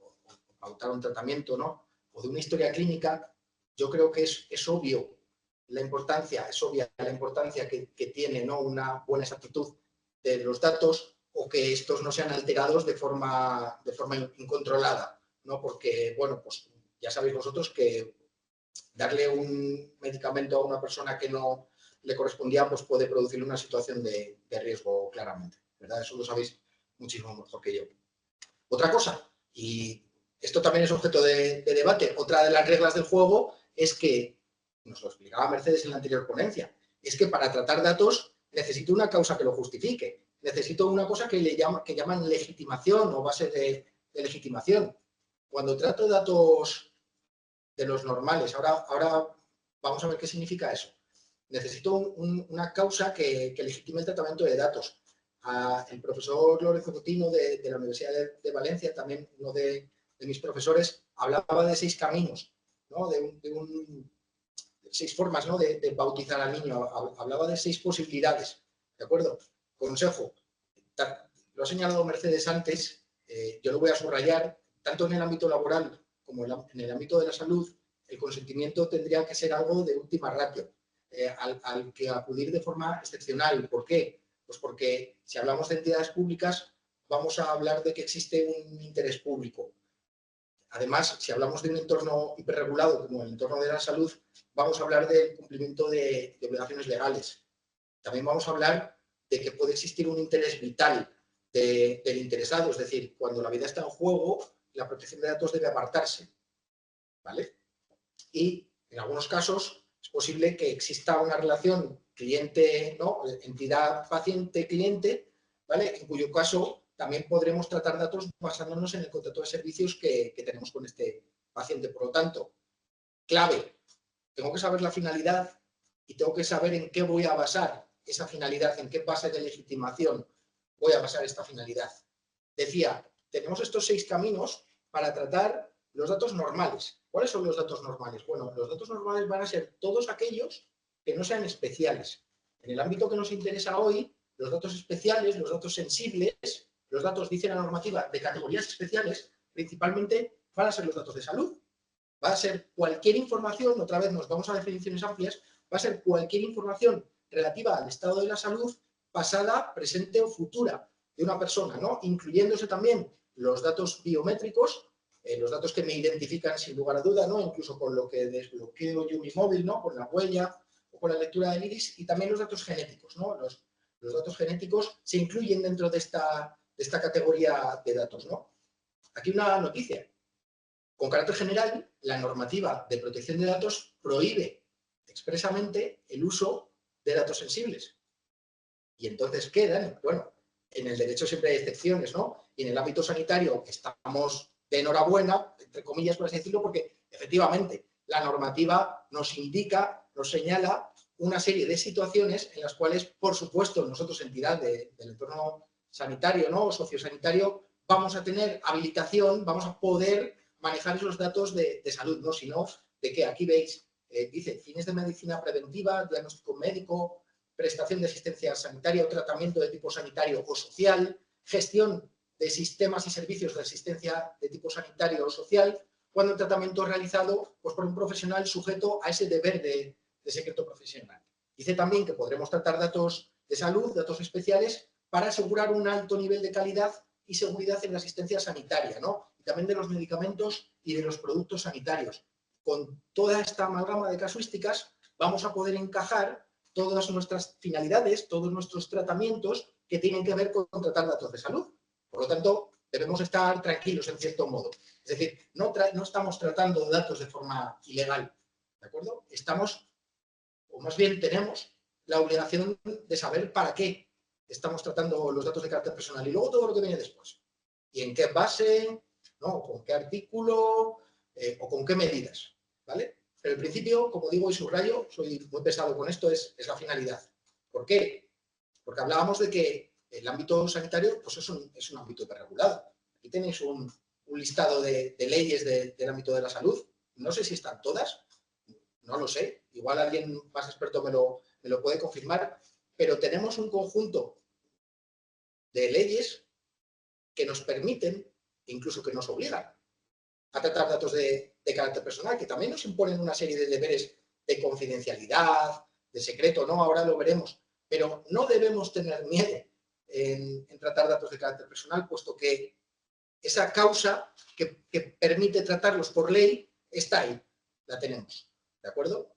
Speaker 3: pautar un tratamiento, ¿no?, o de una historia clínica, yo creo que es obvio la importancia, es obvia la importancia que tiene, ¿no?, una buena exactitud de los datos o que estos no sean alterados de forma incontrolada, ¿no? Porque, bueno, pues ya sabéis vosotros que darle un medicamento a una persona que no le correspondía, pues puede producirle una situación de riesgo claramente, ¿verdad? Eso lo sabéis muchísimo mejor que yo. Otra cosa, y esto también es objeto de debate, otra de las reglas del juego es que, nos lo explicaba Mercedes en la anterior ponencia, es que para tratar datos necesito una causa que lo justifique, necesito una cosa que llaman legitimación o base de legitimación. Cuando trato datos de los normales, ahora vamos a ver qué significa eso. Necesito una causa que legitime el tratamiento de datos. El profesor Lorenzo Cotino de la Universidad de Valencia, también uno de mis profesores, hablaba de 6 caminos, ¿no?, de 6 formas, ¿no?, de bautizar al niño. Hablaba de 6 posibilidades, ¿de acuerdo? Consejo, lo ha señalado Mercedes antes, yo lo voy a subrayar, tanto en el ámbito laboral como en el ámbito de la salud, el consentimiento tendría que ser algo de última ratio, al que acudir de forma excepcional. ¿Por qué? Pues porque si hablamos de entidades públicas, vamos a hablar de que existe un interés público. Además, si hablamos de un entorno hiperregulado como el entorno de la salud, vamos a hablar del cumplimiento de obligaciones legales. También vamos a hablar de que puede existir un interés vital del interesado, es decir, cuando la vida está en juego, la protección de datos debe apartarse, ¿vale? Y en algunos casos es posible que exista una relación cliente, ¿no?, entidad paciente-cliente, ¿vale?, en cuyo caso también podremos tratar datos basándonos en el contrato de servicios que tenemos con este paciente. Por lo tanto, clave, tengo que saber la finalidad y tengo que saber en qué voy a basar esa finalidad, en qué base de legitimación voy a basar esta finalidad. Decía, tenemos estos 6 caminos para tratar los datos normales. ¿Cuáles son los datos normales? Bueno, los datos normales van a ser todos aquellos que no sean especiales. En el ámbito que nos interesa hoy, los datos especiales, los datos sensibles, los datos, dice la normativa, de categorías especiales, principalmente van a ser los datos de salud. Va a ser cualquier información, otra vez nos vamos a definiciones amplias, va a ser cualquier información relativa al estado de la salud pasada, presente o futura de una persona, ¿no? Incluyéndose también los datos biométricos, los datos que me identifican sin lugar a duda, ¿no? Incluso con lo que desbloqueo yo mi móvil, ¿no? Con la huella o con la lectura del iris, y también los datos genéticos, ¿no? Los datos genéticos se incluyen dentro de esta categoría de datos, ¿no? Aquí una noticia. Con carácter general, la normativa de protección de datos prohíbe expresamente el uso de datos sensibles. Y entonces quedan, bueno, en el derecho siempre hay excepciones, ¿no? Y en el ámbito sanitario estamos de enhorabuena, entre comillas, por así decirlo, porque efectivamente la normativa nos indica, nos señala una serie de situaciones en las cuales, por supuesto, nosotros, entidad del entorno sanitario, ¿no? O sociosanitario, vamos a tener habilitación, vamos a poder manejar esos datos de salud, ¿no? Sino de que aquí veis, dice, fines de medicina preventiva, diagnóstico médico, prestación de asistencia sanitaria o tratamiento de tipo sanitario o social, gestión de sistemas y servicios de asistencia de tipo sanitario o social, cuando el tratamiento es realizado pues, por un profesional sujeto a ese deber de secreto profesional. Dice también que podremos tratar datos de salud, datos especiales, para asegurar un alto nivel de calidad y seguridad en la asistencia sanitaria, ¿no? Y también de los medicamentos y de los productos sanitarios. Con toda esta amalgama de casuísticas vamos a poder encajar todas nuestras finalidades, todos nuestros tratamientos que tienen que ver con tratar datos de salud. Por lo tanto, debemos estar tranquilos en cierto modo. Es decir, no estamos tratando datos de forma ilegal, ¿de acuerdo? Estamos, o más bien tenemos, la obligación de saber para qué estamos tratando los datos de carácter personal y luego todo lo que viene después. Y en qué base, ¿no? Con qué artículo o con qué medidas, ¿vale? Pero el principio, como digo y subrayo, soy muy pesado con esto, es la finalidad. ¿Por qué? Porque hablábamos de que el ámbito sanitario pues es un ámbito hiperregulado. Aquí tenéis un listado de leyes del ámbito de la salud. No sé si están todas, no lo sé. Igual alguien más experto me lo puede confirmar. Pero tenemos un conjunto de leyes que nos permiten, incluso que nos obligan, a tratar datos de carácter personal, que también nos imponen una serie de deberes de confidencialidad, de secreto, ¿no? Ahora lo veremos. Pero no debemos tener miedo en tratar datos de carácter personal, puesto que esa causa que permite tratarlos por ley está ahí, la tenemos, ¿de acuerdo?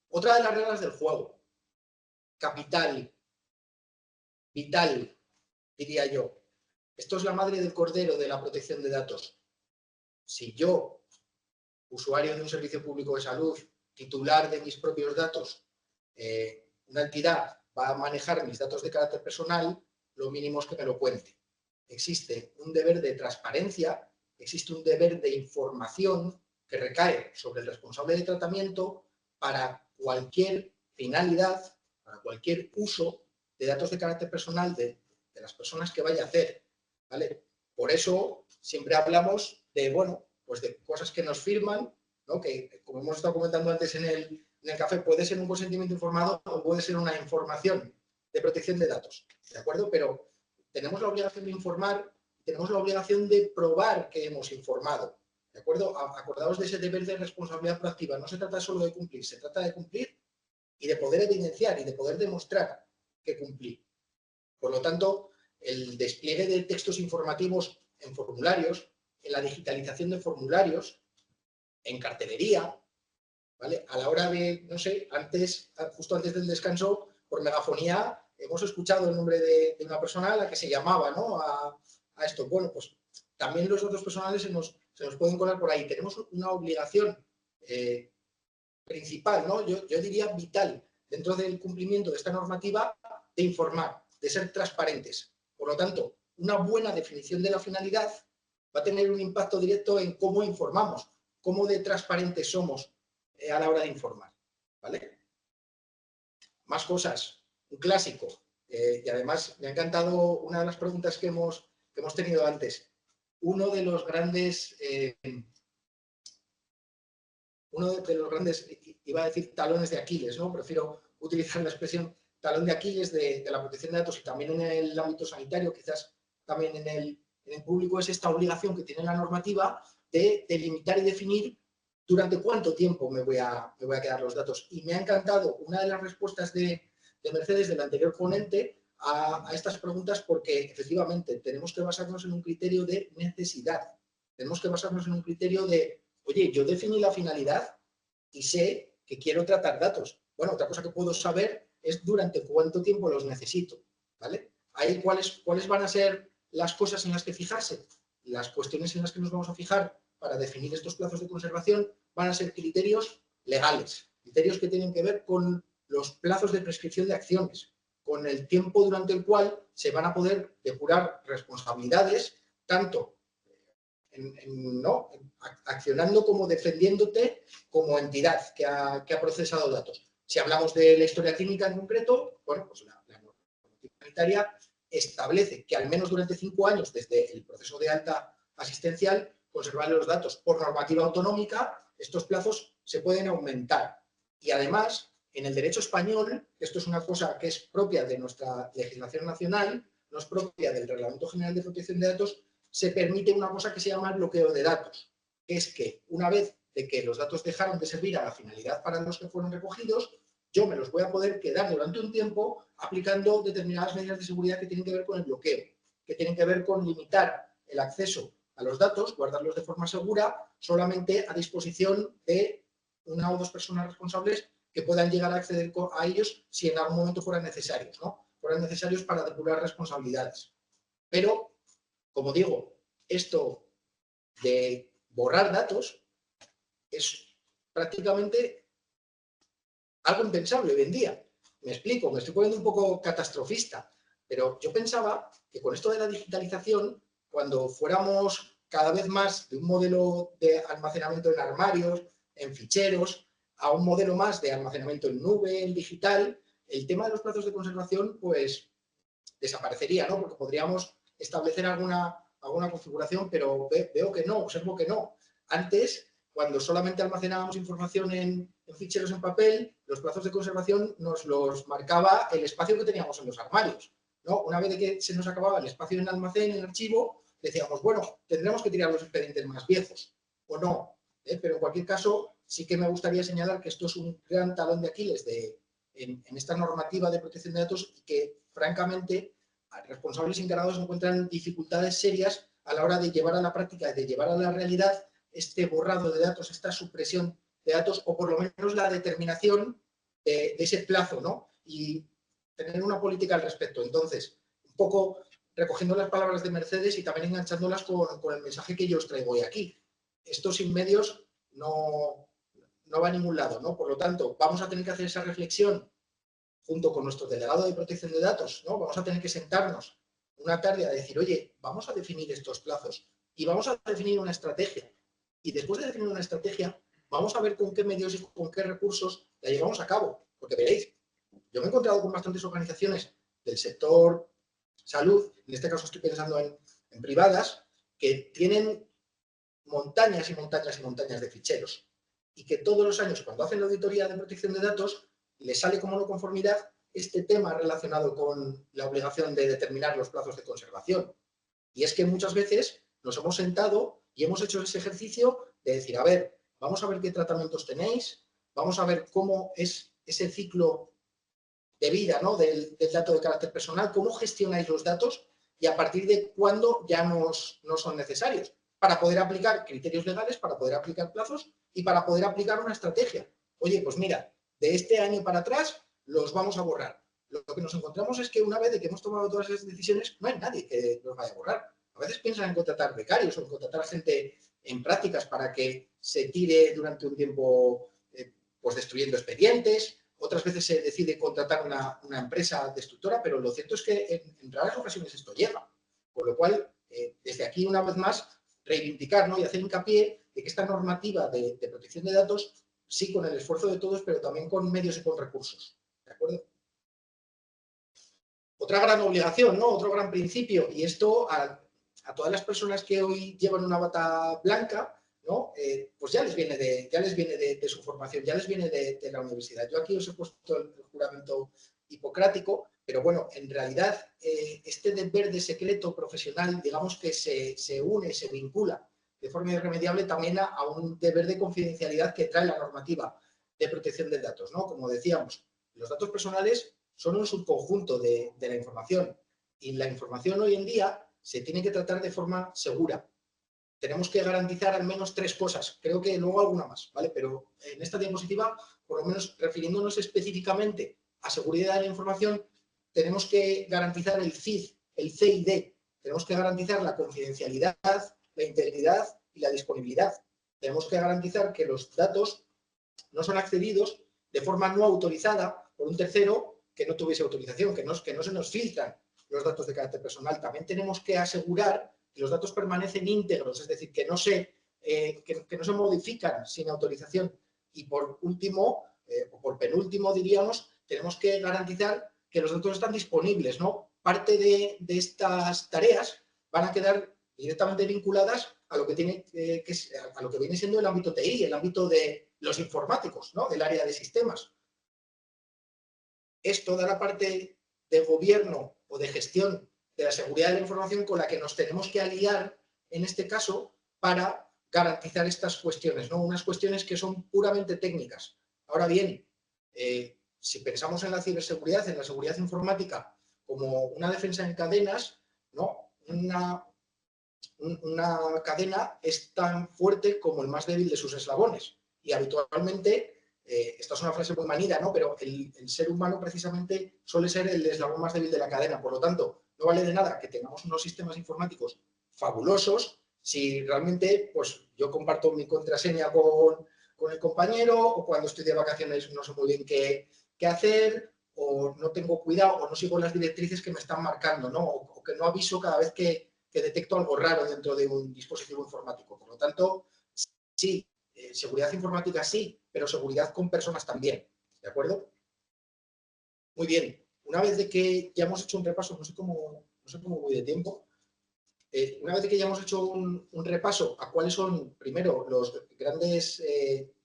Speaker 3: Otra de las reglas del juego, capital, vital, diría yo. Esto es la madre del cordero de la protección de datos. Si yo, usuario de un servicio público de salud, titular de mis propios datos, una entidad va a manejar mis datos de carácter personal, lo mínimo es que me lo cuente. Existe un deber de transparencia, existe un deber de información que recae sobre el responsable de tratamiento para cualquier finalidad, para cualquier uso de datos de carácter personal de las personas que vaya a hacer, ¿vale? Por eso siempre hablamos de, bueno, pues de cosas que nos firman, ¿no? Que, como hemos estado comentando antes en el café, puede ser un consentimiento informado o puede ser una información de protección de datos, ¿de acuerdo? Pero tenemos la obligación de informar, tenemos la obligación de probar que hemos informado, ¿de acuerdo? Acordaos de ese deber de responsabilidad proactiva. No se trata solo de cumplir, se trata de cumplir y de poder evidenciar y de poder demostrar que cumplí. Por lo tanto, el despliegue de textos informativos en formularios, en la digitalización de formularios, en cartelería, ¿vale? A la hora de, no sé, justo antes del descanso, por megafonía, hemos escuchado el nombre de una persona a la que se llamaba, ¿no? A esto. Bueno, pues también los datos personales se nos pueden colar por ahí. Tenemos una obligación principal, ¿no? Yo diría vital, dentro del cumplimiento de esta normativa, de informar, de ser transparentes. Por lo tanto, una buena definición de la finalidad va a tener un impacto directo en cómo informamos, cómo de transparentes somos a la hora de informar, ¿vale? Más cosas, un clásico, y además me ha encantado una de las preguntas que hemos tenido antes. Uno de los grandes, iba a decir talones de Aquiles, ¿no? Prefiero utilizar la expresión talón de Aquiles de la protección de datos y también en el ámbito sanitario, quizás también en el público, es esta obligación que tiene la normativa de delimitar y definir ¿durante cuánto tiempo me voy a quedar los datos? Y me ha encantado una de las respuestas de Mercedes, del anterior ponente, a estas preguntas, porque efectivamente tenemos que basarnos en un criterio de necesidad. Tenemos que basarnos en un criterio de, oye, yo definí la finalidad y sé que quiero tratar datos. Bueno, otra cosa que puedo saber es durante cuánto tiempo los necesito, ¿vale? Ahí, ¿cuáles van a ser las cosas en las que fijarse? Las cuestiones en las que nos vamos a fijar para definir estos plazos de conservación van a ser criterios legales, criterios que tienen que ver con los plazos de prescripción de acciones, con el tiempo durante el cual se van a poder depurar responsabilidades, tanto accionando como defendiéndote como entidad que ha procesado datos. Si hablamos de la historia clínica en concreto, bueno, pues la normativa sanitaria establece que al menos durante 5 años desde el proceso de alta asistencial conservar los datos. Por normativa autonómica, estos plazos se pueden aumentar. Y además, en el derecho español, esto es una cosa que es propia de nuestra legislación nacional, no es propia del Reglamento General de Protección de Datos, se permite una cosa que se llama el bloqueo de datos, que es que una vez de que los datos dejaron de servir a la finalidad para los que fueron recogidos, yo me los voy a poder quedar durante un tiempo aplicando determinadas medidas de seguridad que tienen que ver con el bloqueo, que tienen que ver con limitar el acceso a los datos, guardarlos de forma segura, solamente a disposición de 1 o 2 personas responsables que puedan llegar a acceder a ellos si en algún momento fueran necesarios, ¿no? Fueran necesarios para depurar responsabilidades. Pero, como digo, esto de borrar datos es prácticamente algo impensable hoy en día. Me explico, me estoy poniendo un poco catastrofista, pero yo pensaba que con esto de la digitalización, cuando fuéramos cada vez más de un modelo de almacenamiento en armarios, en ficheros, a un modelo más de almacenamiento en nube, en digital, el tema de los plazos de conservación pues desaparecería, ¿no? Porque podríamos establecer alguna configuración, pero veo que no, observo que no. Antes, cuando solamente almacenábamos información en ficheros en papel, los plazos de conservación nos los marcaba el espacio que teníamos en los armarios, ¿no? Una vez que se nos acababa el espacio en almacén, en archivo, decíamos, bueno, tendremos que tirar los expedientes más viejos, o no. Pero en cualquier caso, sí que me gustaría señalar que esto es un gran talón de Aquiles en esta normativa de protección de datos y que, francamente, responsables encargados encuentran dificultades serias a la hora de llevar a la práctica, de llevar a la realidad este borrado de datos, esta supresión de datos, o por lo menos la determinación de ese plazo, ¿no? Y tener una política al respecto. Entonces, un poco recogiendo las palabras de Mercedes y también enganchándolas con el mensaje que yo os traigo hoy aquí. Esto sin medios no va a ningún lado, ¿no? Por lo tanto, vamos a tener que hacer esa reflexión junto con nuestro delegado de protección de datos, ¿no? Vamos a tener que sentarnos una tarde a decir, oye, vamos a definir estos plazos y vamos a definir una estrategia. Y después de definir una estrategia, vamos a ver con qué medios y con qué recursos la llevamos a cabo. Porque veréis, yo me he encontrado con bastantes organizaciones del sector salud, en este caso estoy pensando en privadas, que tienen montañas y montañas y montañas de ficheros y que todos los años, cuando hacen la auditoría de protección de datos, les sale como no conformidad este tema relacionado con la obligación de determinar los plazos de conservación. Y es que muchas veces nos hemos sentado y hemos hecho ese ejercicio de decir, a ver, vamos a ver qué tratamientos tenéis, vamos a ver cómo es ese ciclo de vida, ¿no? del dato de carácter personal, cómo gestionáis los datos y a partir de cuándo ya no son necesarios, para poder aplicar criterios legales, para poder aplicar plazos y para poder aplicar una estrategia. Oye, pues mira, de este año para atrás los vamos a borrar. Lo que nos encontramos es que una vez de que hemos tomado todas esas decisiones, no hay nadie que los vaya a borrar. A veces piensan en contratar becarios o en contratar gente en prácticas para que se tire durante un tiempo pues destruyendo expedientes. Otras veces se decide contratar una empresa destructora, pero lo cierto es que en raras ocasiones esto llega. Por lo cual, desde aquí, una vez más, reivindicar, ¿no? Y hacer hincapié de que esta normativa de protección de datos, sí con el esfuerzo de todos, pero también con medios y con recursos. ¿De acuerdo? Otra gran obligación, ¿no? Otro gran principio, y esto a todas las personas que hoy llevan una bata blanca, ¿no? Pues ya les viene de su formación, ya les viene de la universidad. Yo aquí os he puesto el juramento hipocrático, pero bueno, en realidad este deber de secreto profesional, digamos que se une, se vincula de forma irremediable también a un deber de confidencialidad que trae la normativa de protección de datos, ¿no? Como decíamos, los datos personales son un subconjunto de la información y la información hoy en día se tiene que tratar de forma segura. Tenemos que garantizar al menos 3 cosas, creo que luego alguna más, ¿vale? Pero en esta diapositiva, por lo menos refiriéndonos específicamente a seguridad de la información, tenemos que garantizar el CID, el CID, tenemos que garantizar la confidencialidad, la integridad y la disponibilidad. Tenemos que garantizar que los datos no son accedidos de forma no autorizada por un tercero que no tuviese autorización, que no se nos filtran los datos de carácter personal. También tenemos que asegurar que los datos permanecen íntegros, es decir, que no se modifican sin autorización. Y por último, o por penúltimo diríamos, tenemos que garantizar que los datos están disponibles, ¿no? Parte de estas tareas van a quedar directamente vinculadas a lo que viene siendo el ámbito TI, el ámbito de los informáticos, ¿no? Del área de sistemas. Es toda la parte de gobierno o de gestión de la seguridad de la información con la que nos tenemos que aliar, en este caso, para garantizar estas cuestiones, ¿no? Unas cuestiones que son puramente técnicas. Ahora bien, si pensamos en la ciberseguridad, en la seguridad informática, como una defensa en cadenas, ¿no? Una cadena es tan fuerte como el más débil de sus eslabones. Y habitualmente, esta es una frase muy manida, ¿no? Pero el ser humano precisamente suele ser el eslabón más débil de la cadena. Por lo tanto, no vale de nada que tengamos unos sistemas informáticos fabulosos si realmente pues, yo comparto mi contraseña con el compañero, o cuando estoy de vacaciones no sé muy bien qué hacer, o no tengo cuidado, o no sigo las directrices que me están marcando, ¿no? O que no aviso cada vez que detecto algo raro dentro de un dispositivo informático. Por lo tanto, sí, seguridad informática sí, pero seguridad con personas también, ¿de acuerdo? Muy bien, una vez de que ya hemos hecho un repaso, no sé cómo voy de tiempo, una vez de que ya hemos hecho un repaso a cuáles son, primero, los grandes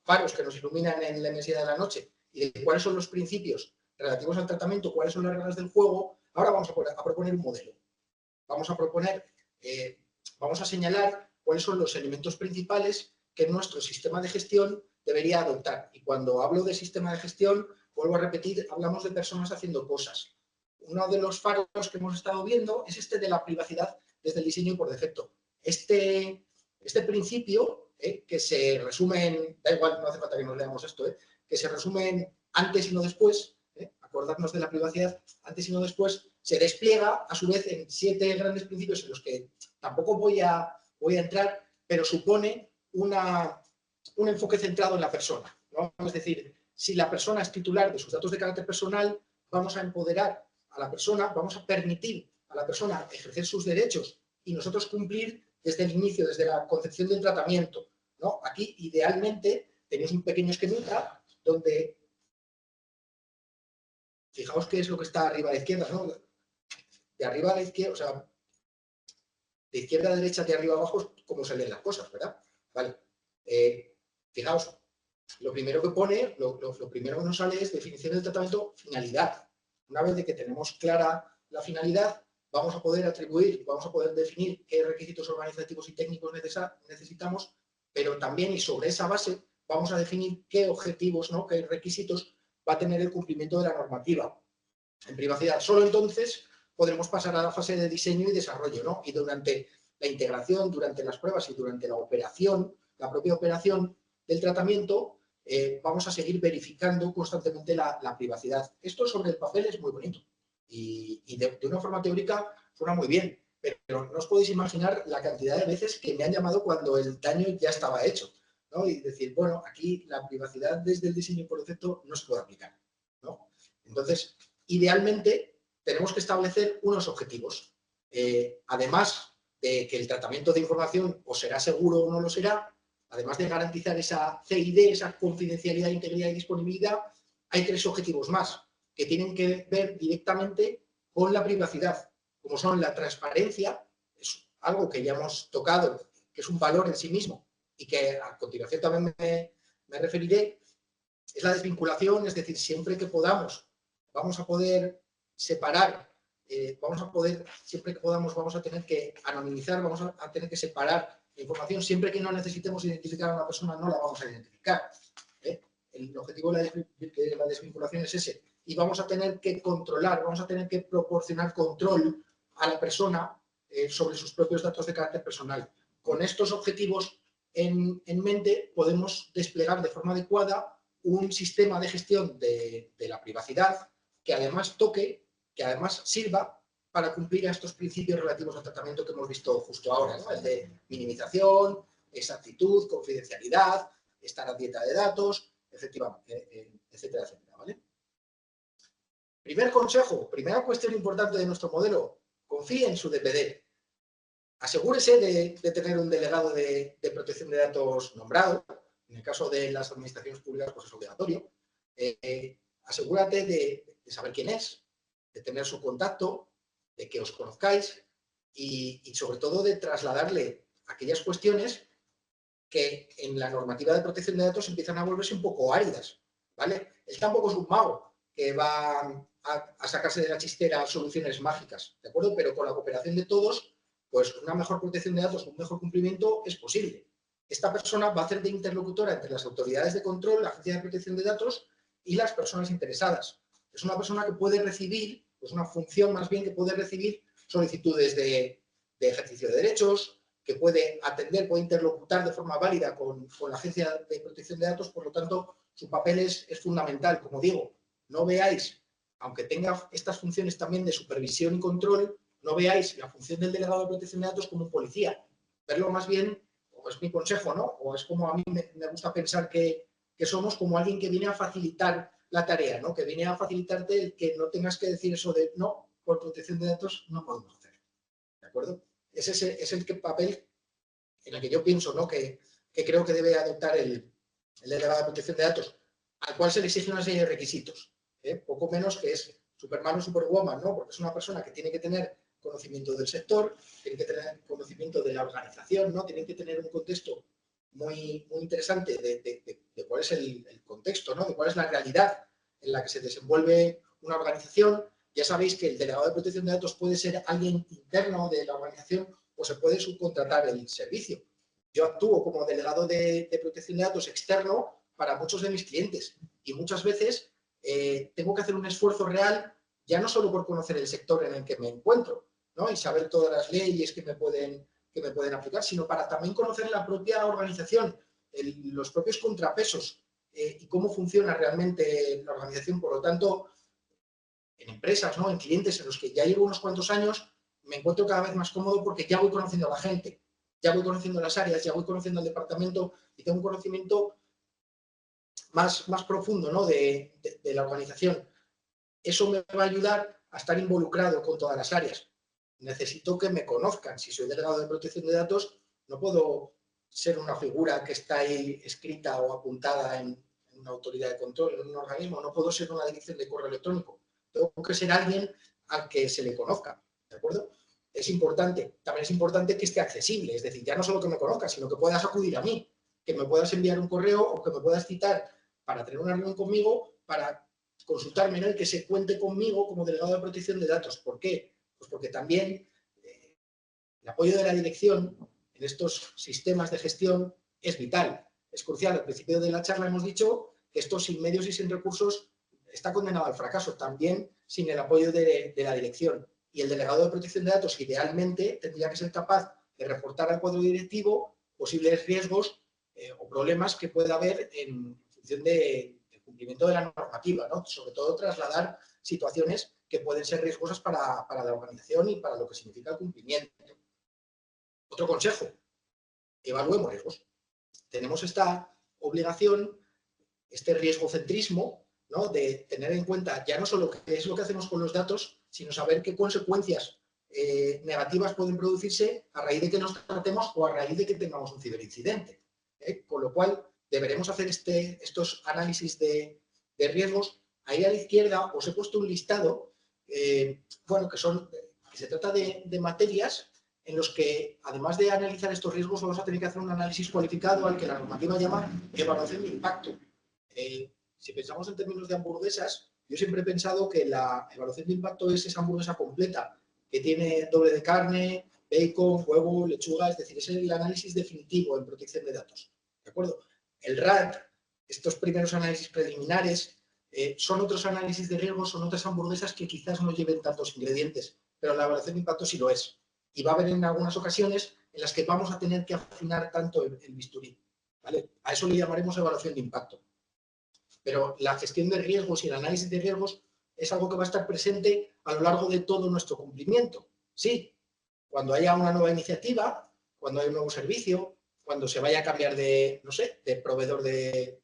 Speaker 3: faros que nos iluminan en la inmensidad de la noche y de cuáles son los principios relativos al tratamiento, cuáles son las reglas del juego, ahora vamos a proponer un modelo. Vamos a señalar cuáles son los elementos principales que nuestro sistema de gestión debería adoptar. Y cuando hablo de sistema de gestión, vuelvo a repetir, hablamos de personas haciendo cosas. Uno de los faros que hemos estado viendo es este de la privacidad desde el diseño y por defecto. Este principio, que se resume en, da igual, no hace falta que nos leamos esto, que se resume en antes y no después, acordarnos de la privacidad antes y no después, se despliega a su vez en 7 grandes principios en los que tampoco voy a entrar, pero supone un enfoque centrado en la persona, ¿no? Es decir, si la persona es titular de sus datos de carácter personal, vamos a empoderar a la persona, vamos a permitir a la persona ejercer sus derechos y nosotros cumplir desde el inicio, desde la concepción del tratamiento, ¿no? Aquí, idealmente, tenéis un pequeño esquemita donde fijaos qué es lo que está arriba a la izquierda, ¿no? De arriba a la izquierda, o sea, de izquierda a derecha, de arriba a abajo, es como se leen las cosas, ¿verdad? Vale. Fijaos, lo primero que pone, lo primero que nos sale es definición del tratamiento, finalidad. Una vez de que tenemos clara la finalidad, vamos a poder atribuir, vamos a poder definir qué requisitos organizativos y técnicos necesitamos, pero también, y sobre esa base, vamos a definir qué objetivos, ¿no? Qué requisitos va a tener el cumplimiento de la normativa en privacidad. Solo entonces podremos pasar a la fase de diseño y desarrollo, ¿no? Y durante la integración, durante las pruebas y durante la operación, la propia operación del tratamiento, vamos a seguir verificando constantemente la privacidad. Esto sobre el papel es muy bonito y de una forma teórica suena muy bien, pero no os podéis imaginar la cantidad de veces que me han llamado cuando el daño ya estaba hecho, ¿no? Y decir, bueno, aquí la privacidad desde el diseño por defecto no se puede aplicar, ¿no? Entonces, idealmente, tenemos que establecer unos objetivos. Además de que el tratamiento de información o será seguro o no lo será, además de garantizar esa CID, esa confidencialidad, integridad y disponibilidad, hay 3 objetivos más que tienen que ver directamente con la privacidad, como son la transparencia, es algo que ya hemos tocado, que es un valor en sí mismo y que a continuación también me referiré, es la desvinculación, es decir, siempre que podamos vamos a poder separar, siempre que podamos vamos a tener que anonimizar, vamos a tener que separar La información, siempre que no necesitemos identificar a una persona, no la vamos a identificar. El objetivo de la desvinculación es ese. Y vamos a tener que controlar, vamos a tener que proporcionar control a la persona sobre sus propios datos de carácter personal. Con estos objetivos en mente, podemos desplegar de forma adecuada un sistema de gestión de la privacidad que además que además sirva para cumplir a estos principios relativos al tratamiento que hemos visto justo ahora, ¿no? El de minimización, exactitud, confidencialidad, estar a dieta de datos, efectivamente, etcétera, etcétera, ¿vale? Primer consejo, primera cuestión importante de nuestro modelo, confíe en su DPD. Asegúrese de tener un delegado de protección de datos nombrado. En el caso de las administraciones públicas, pues es obligatorio. Asegúrate de saber quién es, de tener su contacto, de que os conozcáis y sobre todo de trasladarle aquellas cuestiones que en la normativa de protección de datos empiezan a volverse un poco áridas, ¿vale? Él tampoco es un mago que va a sacarse de la chistera soluciones mágicas, ¿de acuerdo? Pero con la cooperación de todos, pues una mejor protección de datos, un mejor cumplimiento es posible. Esta persona va a hacer de interlocutora entre las autoridades de control, la Agencia de Protección de Datos y las personas interesadas. Es una persona que puede recibir, pues una función más bien que puede recibir solicitudes de ejercicio de derechos, que puede atender, puede interlocutar de forma válida con la Agencia de Protección de Datos, por lo tanto, su papel es fundamental. Como digo, no veáis, aunque tenga estas funciones también de supervisión y control, no veáis la función del delegado de protección de datos como un policía. Verlo más bien, o es mi consejo, ¿no? O es como a mí me gusta pensar que somos como alguien que viene a facilitar la tarea, ¿no? Que viene a facilitarte el que no tengas que decir eso de no, por protección de datos no podemos hacer. ¿De acuerdo? Ese es el papel en el que yo pienso, ¿no? Que creo que debe adoptar el delegado de protección de datos, al cual se le exige una serie de requisitos. Poco menos que es Superman o Superwoman, ¿no? Porque es una persona que tiene que tener conocimiento del sector, tiene que tener conocimiento de la organización, ¿no? Tiene que tener un contexto muy interesante de cuál es el contexto, ¿no? De cuál es la realidad en la que se desenvuelve una organización. Ya sabéis que el delegado de protección de datos puede ser alguien interno de la organización o se puede subcontratar el servicio. Yo actúo como delegado de protección de datos externo para muchos de mis clientes y muchas veces tengo que hacer un esfuerzo real, ya no solo por conocer el sector en el que me encuentro, ¿no? Y saber todas las leyes que me pueden aplicar, sino para también conocer la propia organización, los propios contrapesos y cómo funciona realmente la organización. Por lo tanto, en empresas, ¿no? En clientes en los que ya llevo unos cuantos años, me encuentro cada vez más cómodo porque ya voy conociendo a la gente, ya voy conociendo las áreas, ya voy conociendo el departamento y tengo un conocimiento más profundo, ¿no? de la organización. Eso me va a ayudar a estar involucrado con todas las áreas. Necesito que me conozcan. Si soy delegado de protección de datos, no puedo ser una figura que está ahí escrita o apuntada en una autoridad de control, en un organismo. No puedo ser una dirección de correo electrónico. Tengo que ser alguien al que se le conozca, ¿de acuerdo? Es importante. También es importante que esté accesible. Es decir, ya no solo que me conozcas, sino que puedas acudir a mí, que me puedas enviar un correo o que me puedas citar para tener una reunión conmigo, para consultarme, ¿no? Y que se cuente conmigo como delegado de protección de datos. ¿Por qué? Pues porque también el apoyo de la dirección en estos sistemas de gestión es vital, es crucial. Al principio de la charla hemos dicho que esto sin medios y sin recursos está condenado al fracaso, también sin el apoyo de la dirección. Y el delegado de protección de datos idealmente tendría que ser capaz de reportar al cuadro directivo posibles riesgos o problemas que pueda haber en función del cumplimiento de la normativa, ¿no? Sobre todo trasladar situaciones que pueden ser riesgosas para la organización y para lo que significa el cumplimiento. Otro consejo, evaluemos riesgos. Tenemos esta obligación, este riesgocentrismo, ¿no? De tener en cuenta ya no solo qué es lo que hacemos con los datos, sino saber qué consecuencias negativas pueden producirse a raíz de que nos tratemos o a raíz de que tengamos un ciberincidente. Con lo cual, deberemos hacer estos análisis de riesgos. Ahí a la izquierda os he puesto un listado, bueno, que se trata de materias en los que, además de analizar estos riesgos, vamos a tener que hacer un análisis cualificado al que la normativa llama evaluación de impacto. Si pensamos en términos de hamburguesas, yo siempre he pensado que la evaluación de impacto es esa hamburguesa completa, que tiene doble de carne, bacon, huevo, lechuga, es decir, es el análisis definitivo en protección de datos. ¿De acuerdo? El RAD, estos primeros análisis preliminares, son otros análisis de riesgo, son otras hamburguesas que quizás no lleven tantos ingredientes, pero la evaluación de impacto sí lo es. Y va a haber en algunas ocasiones en las que vamos a tener que afinar tanto el bisturí, ¿vale? A eso le llamaremos evaluación de impacto. Pero la gestión de riesgos y el análisis de riesgos es algo que va a estar presente a lo largo de todo nuestro cumplimiento. Sí, cuando haya una nueva iniciativa, cuando haya un nuevo servicio, cuando se vaya a cambiar de, no sé, de proveedor de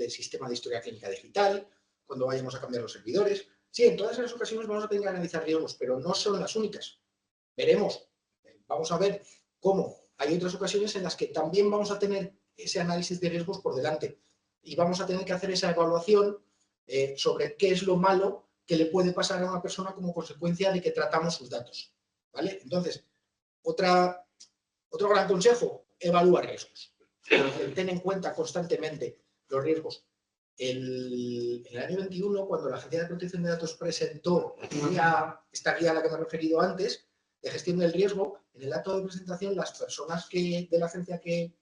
Speaker 3: sistema de historia clínica digital, cuando vayamos a cambiar los servidores. Sí, en todas esas ocasiones vamos a tener que analizar riesgos, pero no son las únicas. Veremos, vamos a ver cómo hay otras ocasiones en las que también vamos a tener ese análisis de riesgos por delante y vamos a tener que hacer esa evaluación sobre qué es lo malo que le puede pasar a una persona como consecuencia de que tratamos sus datos, ¿vale? Entonces, otro gran consejo, evalúa riesgos. Ten en cuenta constantemente los riesgos. En el año 21, cuando la Agencia de Protección de Datos presentó esta guía a la que me he referido antes, de gestión del riesgo, en el acto de presentación, las personas de la agencia que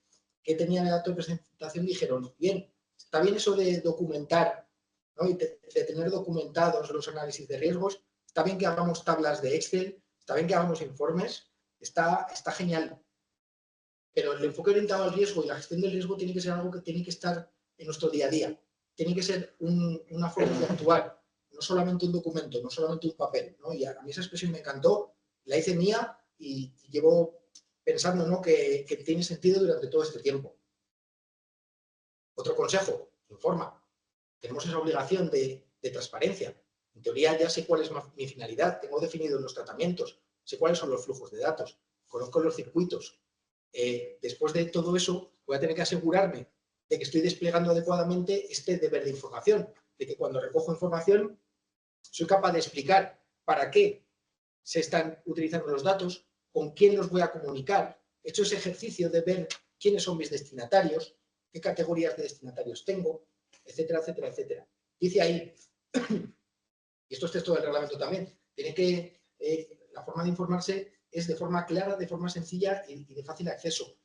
Speaker 3: tenían el acto de presentación dijeron, bien, está bien eso de documentar, ¿no? Y de tener documentados los análisis de riesgos, está bien que hagamos tablas de Excel, está bien que hagamos informes, está genial. Pero el enfoque orientado al riesgo y la gestión del riesgo tiene que ser algo que tiene que estar en nuestro día a día. Tiene que ser una forma de actuar, no solamente un documento, no solamente un papel, ¿no? Y a mí esa expresión me encantó, la hice mía y llevo pensando, ¿no?, que tiene sentido durante todo este tiempo. Otro consejo, informa. Tenemos esa obligación de transparencia. En teoría ya sé cuál es mi finalidad, tengo definido los tratamientos, sé cuáles son los flujos de datos, conozco los circuitos. Después de todo eso, voy a tener que asegurarme de que estoy desplegando adecuadamente este deber de información, de que cuando recojo información soy capaz de explicar para qué se están utilizando los datos, con quién los voy a comunicar. He hecho ese ejercicio de ver quiénes son mis destinatarios, qué categorías de destinatarios tengo, etcétera, etcétera, etcétera. Dice ahí, y esto es texto del reglamento también, la forma de informarse es de forma clara, de forma sencilla y de fácil acceso.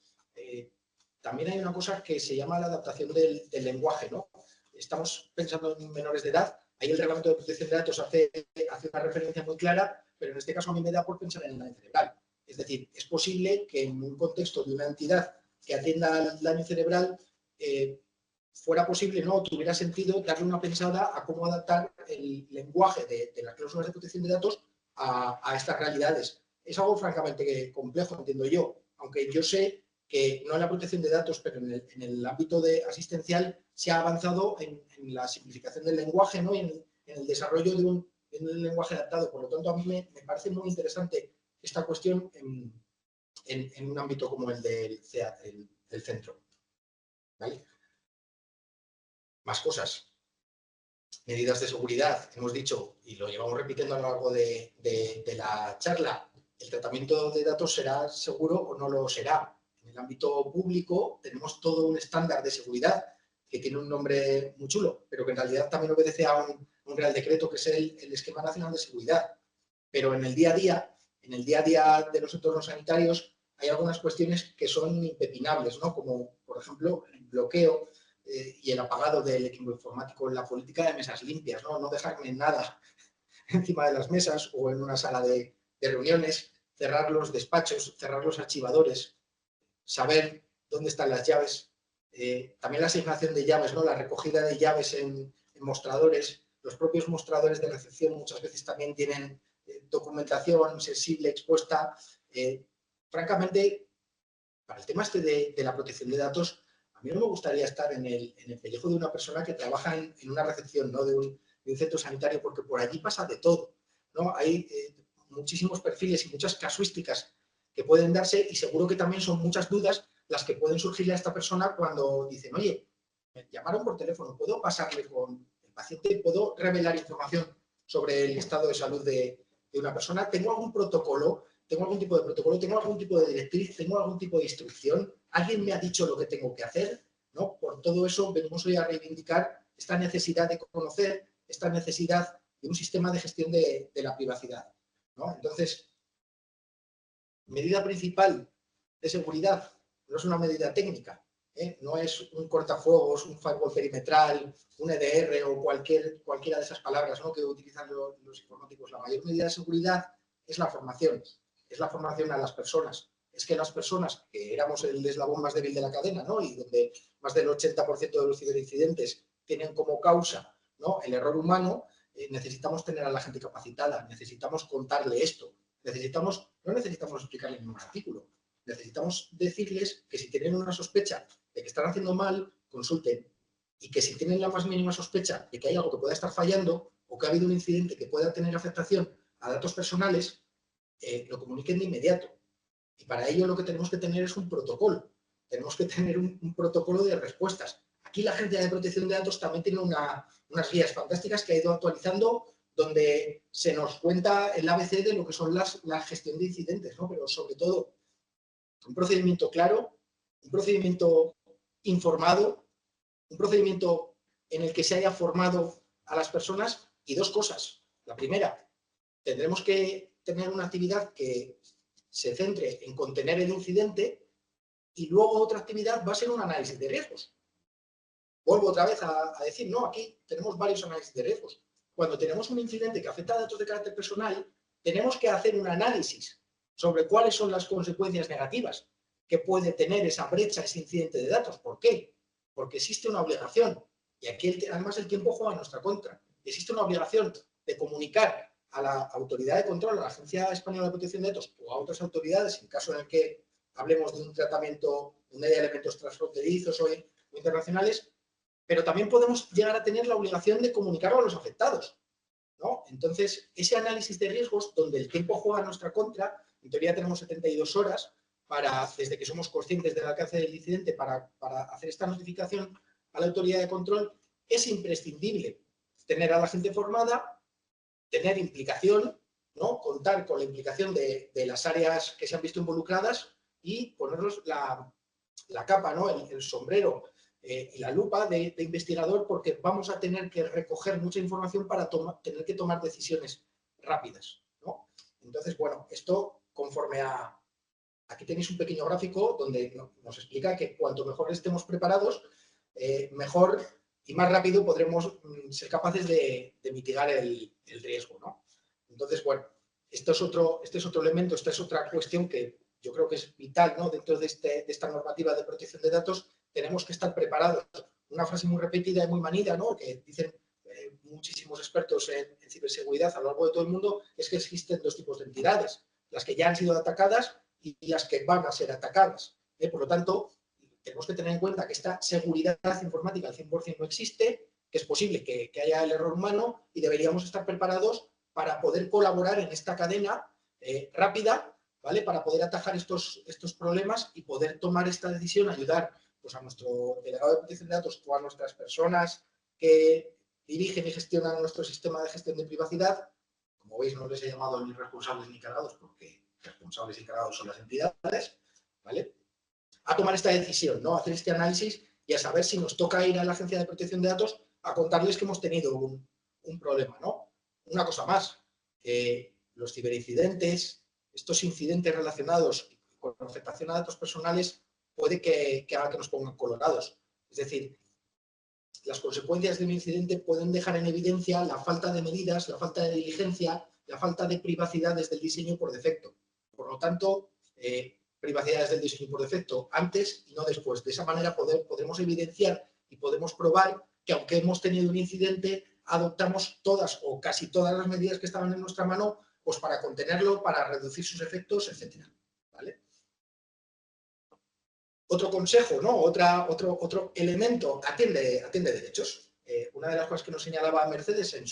Speaker 3: También hay una cosa que se llama la adaptación del lenguaje, ¿no? Estamos pensando en menores de edad, ahí el reglamento de protección de datos hace una referencia muy clara, pero en este caso a mí me da por pensar en el daño cerebral. Es decir, es posible que en un contexto de una entidad que atienda al daño cerebral fuera posible, ¿no?, tuviera sentido darle una pensada a cómo adaptar el lenguaje de las cláusulas de protección de datos a estas realidades. Es algo francamente complejo, entiendo yo, aunque yo sé que no en la protección de datos, pero en el ámbito asistencial se ha avanzado en la simplificación del lenguaje, ¿no?, y en el desarrollo de un lenguaje adaptado. Por lo tanto, a mí me parece muy interesante esta cuestión en un ámbito como el del centro. ¿Vale? Más cosas. Medidas de seguridad, hemos dicho, y lo llevamos repitiendo a lo largo de la charla, el tratamiento de datos será seguro o no lo será. En el ámbito público tenemos todo un estándar de seguridad que tiene un nombre muy chulo, pero que en realidad también obedece a un Real Decreto, que es el Esquema Nacional de Seguridad. Pero en el día a día de los entornos sanitarios hay algunas cuestiones que son impepinables, ¿no?, como, por ejemplo, el bloqueo y el apagado del equipo informático en la política de mesas limpias, ¿no? No dejarme nada encima de las mesas o en una sala de reuniones, cerrar los despachos, cerrar los archivadores, saber dónde están las llaves, también la asignación de llaves, ¿no?, la recogida de llaves en mostradores. Los propios mostradores de recepción muchas veces también tienen documentación sensible expuesta. Francamente, para el tema de la protección de datos, a mí no me gustaría estar en el pellejo de una persona que trabaja en una recepción, ¿no?, de un centro sanitario, porque por allí pasa de todo, ¿no? Hay muchísimos perfiles y muchas casuísticas que pueden darse, y seguro que también son muchas dudas las que pueden surgirle a esta persona cuando dicen, oye, me llamaron por teléfono, ¿puedo pasarle con el paciente? ¿Puedo revelar información sobre el estado de salud de una persona? ¿Tengo algún protocolo? ¿Tengo algún tipo de protocolo? ¿Tengo algún tipo de directriz? ¿Tengo algún tipo de instrucción? ¿Alguien me ha dicho lo que tengo que hacer? ¿No? Por todo eso venimos hoy a reivindicar esta necesidad de conocer, esta necesidad de un sistema de gestión de la privacidad, ¿no? Entonces, medida principal de seguridad no es una medida técnica, no es un cortafuegos, un firewall perimetral, un EDR o cualquiera de esas palabras, ¿no?, que utilizan los informáticos. La mayor medida de seguridad es la formación a las personas. Es que las personas, que éramos el eslabón más débil de la cadena, ¿no?, y donde más del 80% de los ciberincidentes tienen como causa, ¿no?, el error humano, necesitamos tener a la gente capacitada, necesitamos contarle esto, no necesitamos explicarle en un artículo, necesitamos decirles que si tienen una sospecha de que están haciendo mal, consulten, y que si tienen la más mínima sospecha de que hay algo que pueda estar fallando o que ha habido un incidente que pueda tener afectación a datos personales, lo comuniquen de inmediato. Y para ello lo que tenemos que tener es un protocolo. Tenemos que tener un protocolo de respuestas. Aquí la Agencia de Protección de Datos también tiene unas guías fantásticas que ha ido actualizando, donde se nos cuenta el ABC de lo que son la gestión de incidentes, ¿no? Pero sobre todo un procedimiento claro, un procedimiento informado, un procedimiento en el que se haya formado a las personas, y dos cosas. La primera, tendremos que tener una actividad que se centre en contener el incidente, y luego otra actividad va a ser un análisis de riesgos. Vuelvo otra vez a decir, no, aquí tenemos varios análisis de riesgos. Cuando tenemos un incidente que afecta a datos de carácter personal, tenemos que hacer un análisis sobre cuáles son las consecuencias negativas que puede tener esa brecha, ese incidente de datos. ¿Por qué? Porque existe una obligación, y aquí además el tiempo juega en nuestra contra. Existe una obligación de comunicar a la autoridad de control, a la Agencia Española de Protección de Datos o a otras autoridades, en caso en el que hablemos de un tratamiento, de elementos transfronterizos o internacionales, pero también podemos llegar a tener la obligación de comunicarlo a los afectados, ¿no? Entonces, ese análisis de riesgos, donde el tiempo juega en nuestra contra, en teoría tenemos 72 horas desde que somos conscientes del alcance del incidente para hacer esta notificación a la autoridad de control. Es imprescindible tener a la gente formada, tener implicación, ¿no?, contar con la implicación de las áreas que se han visto involucradas y ponernos la capa, ¿no?, el sombrero y la lupa de investigador, porque vamos a tener que recoger mucha información para tener que tomar decisiones rápidas, ¿no? Entonces, bueno, esto conforme a... Aquí tenéis un pequeño gráfico donde nos explica que cuanto mejor estemos preparados, mejor y más rápido podremos ser capaces de mitigar el riesgo, ¿no? Entonces, bueno, este es otro elemento, esta es otra cuestión que yo creo que es vital, ¿no?, dentro de esta normativa de protección de datos. Tenemos que estar preparados. Una frase muy repetida y muy manida, ¿no?, que dicen muchísimos expertos en ciberseguridad a lo largo de todo el mundo, es que existen dos tipos de entidades: las que ya han sido atacadas y las que van a ser atacadas. Por lo tanto, tenemos que tener en cuenta que esta seguridad informática al 100% no existe, que es posible que haya el error humano, y deberíamos estar preparados para poder colaborar en esta cadena rápida, ¿vale?, para poder atajar estos problemas y poder tomar esta decisión, ayudar, pues, a nuestro delegado de protección de datos o a nuestras personas que dirigen y gestionan nuestro sistema de gestión de privacidad. Como veis, no les he llamado ni responsables ni cargados, porque responsables y cargados son las entidades, ¿vale?, a tomar esta decisión, ¿no?, a hacer este análisis y a saber si nos toca ir a la Agencia de Protección de Datos a contarles que hemos tenido un problema, ¿no? Una cosa más, los ciberincidentes, estos incidentes relacionados con afectación a datos personales, puede que haga que nos pongan colorados. Es decir, las consecuencias de un incidente pueden dejar en evidencia la falta de medidas, la falta de diligencia, la falta de privacidad desde el diseño por defecto. Por lo tanto, privacidad desde el diseño por defecto antes y no después. De esa manera podremos evidenciar y podemos probar que, aunque hemos tenido un incidente, adoptamos todas o casi todas las medidas que estaban en nuestra mano, pues, para contenerlo, para reducir sus efectos, etc. ¿Vale? Otro consejo, ¿no?, otro elemento, atiende derechos. Una de las cosas que nos señalaba Mercedes en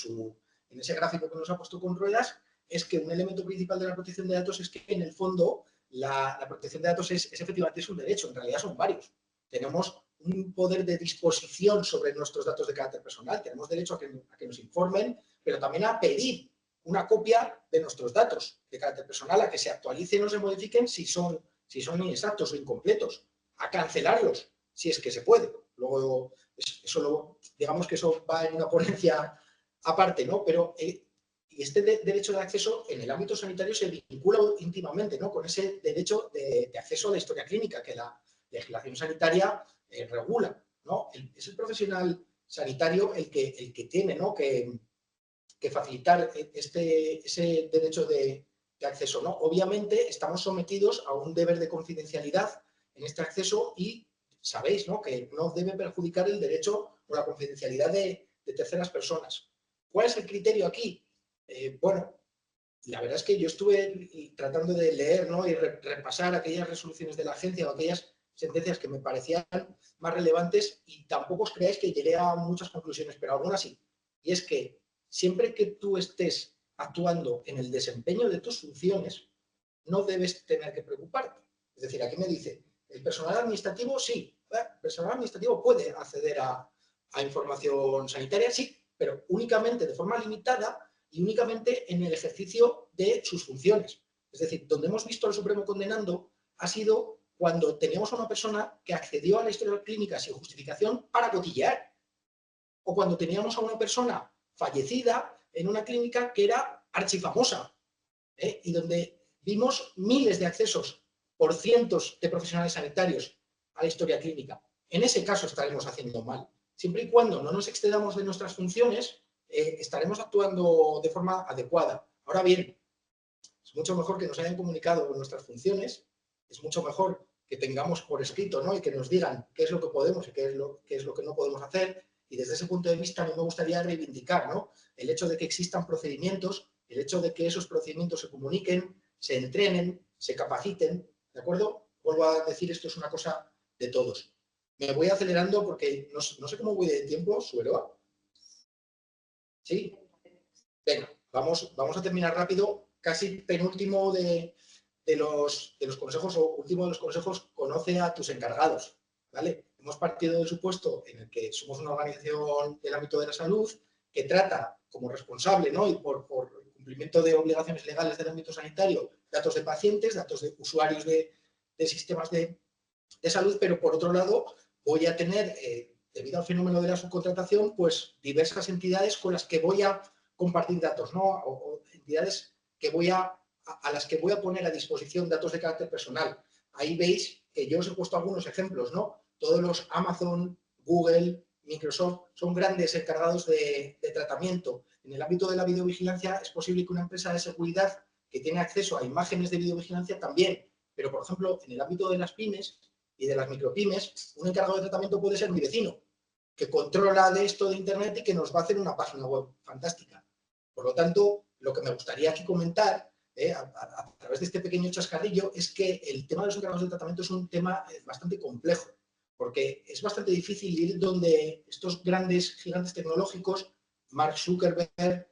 Speaker 3: ese gráfico que nos ha puesto con ruedas, es que un elemento principal de la protección de datos es que, en el fondo, la protección de datos es efectivamente un derecho. En realidad son varios. Tenemos un poder de disposición sobre nuestros datos de carácter personal, tenemos derecho a que nos informen, pero también a pedir una copia de nuestros datos de carácter personal, a que se actualicen o se modifiquen si son inexactos o incompletos, a cancelarlos si es que se puede. Luego, digamos que eso va en una ponencia aparte, ¿no? Pero Y este derecho de acceso en el ámbito sanitario se vincula íntimamente, ¿no?, con ese derecho de acceso a la historia clínica que la legislación sanitaria regula, ¿no? Es el profesional sanitario el que tiene, ¿no?, que facilitar ese derecho de acceso, ¿no? Obviamente estamos sometidos a un deber de confidencialidad en este acceso y sabéis, ¿no?, que no debe perjudicar el derecho o la confidencialidad de terceras personas. ¿Cuál es el criterio aquí? Bueno, la verdad es que yo estuve tratando de leer, ¿no?, y repasar aquellas resoluciones de la agencia o aquellas sentencias que me parecían más relevantes y tampoco os creáis que llegué a muchas conclusiones, pero algunas sí. Y es que siempre que tú estés actuando en el desempeño de tus funciones, no debes tener que preocuparte. Es decir, aquí me dice, el personal administrativo sí, el personal administrativo puede acceder a información sanitaria, sí, pero únicamente de forma limitada y únicamente en el ejercicio de sus funciones. Es decir, donde hemos visto al Supremo condenando ha sido cuando teníamos a una persona que accedió a la historia clínica sin justificación para cotillear, o cuando teníamos a una persona fallecida en una clínica que era archifamosa, y donde vimos miles de accesos por cientos de profesionales sanitarios a la historia clínica. En ese caso estaremos haciendo mal. Siempre y cuando no nos excedamos de nuestras funciones, estaremos actuando de forma adecuada. Ahora bien, es mucho mejor que nos hayan comunicado nuestras funciones, es mucho mejor que tengamos por escrito, ¿no?, y que nos digan qué es lo que podemos y qué es lo que no podemos hacer. Y desde ese punto de vista a mí me gustaría reivindicar, ¿no?, el hecho de que existan procedimientos, el hecho de que esos procedimientos se comuniquen, se entrenen, se capaciten, ¿de acuerdo? Vuelvo a decir, esto es una cosa de todos. Me voy acelerando porque no sé cómo voy de tiempo, Sueroa. ¿Sí? Venga, vamos a terminar rápido. Casi penúltimo de los consejos, o último de los consejos, conoce a tus encargados, ¿vale? Hemos partido del supuesto en el que somos una organización del ámbito de la salud que trata como responsable, ¿no?, y por cumplimiento de obligaciones legales del ámbito sanitario, datos de pacientes, datos de usuarios de sistemas de salud, pero por otro lado voy a tener, debido al fenómeno de la subcontratación, pues diversas entidades con las que voy a compartir datos, ¿no?, o entidades que a las que voy a poner a disposición datos de carácter personal. Ahí veis que yo os he puesto algunos ejemplos, ¿no? Todos los Amazon, Google, Microsoft son grandes encargados de tratamiento. En el ámbito de la videovigilancia es posible que una empresa de seguridad que tiene acceso a imágenes de videovigilancia también, pero por ejemplo en el ámbito de las pymes y de las micropymes, un encargado de tratamiento puede ser mi vecino, que controla de esto de Internet y que nos va a hacer una página web fantástica. Por lo tanto, lo que me gustaría aquí comentar, a través de este pequeño chascarrillo, es que el tema de los encargados de tratamiento es un tema bastante complejo, porque es bastante difícil ir donde estos grandes gigantes tecnológicos, Mark Zuckerberg,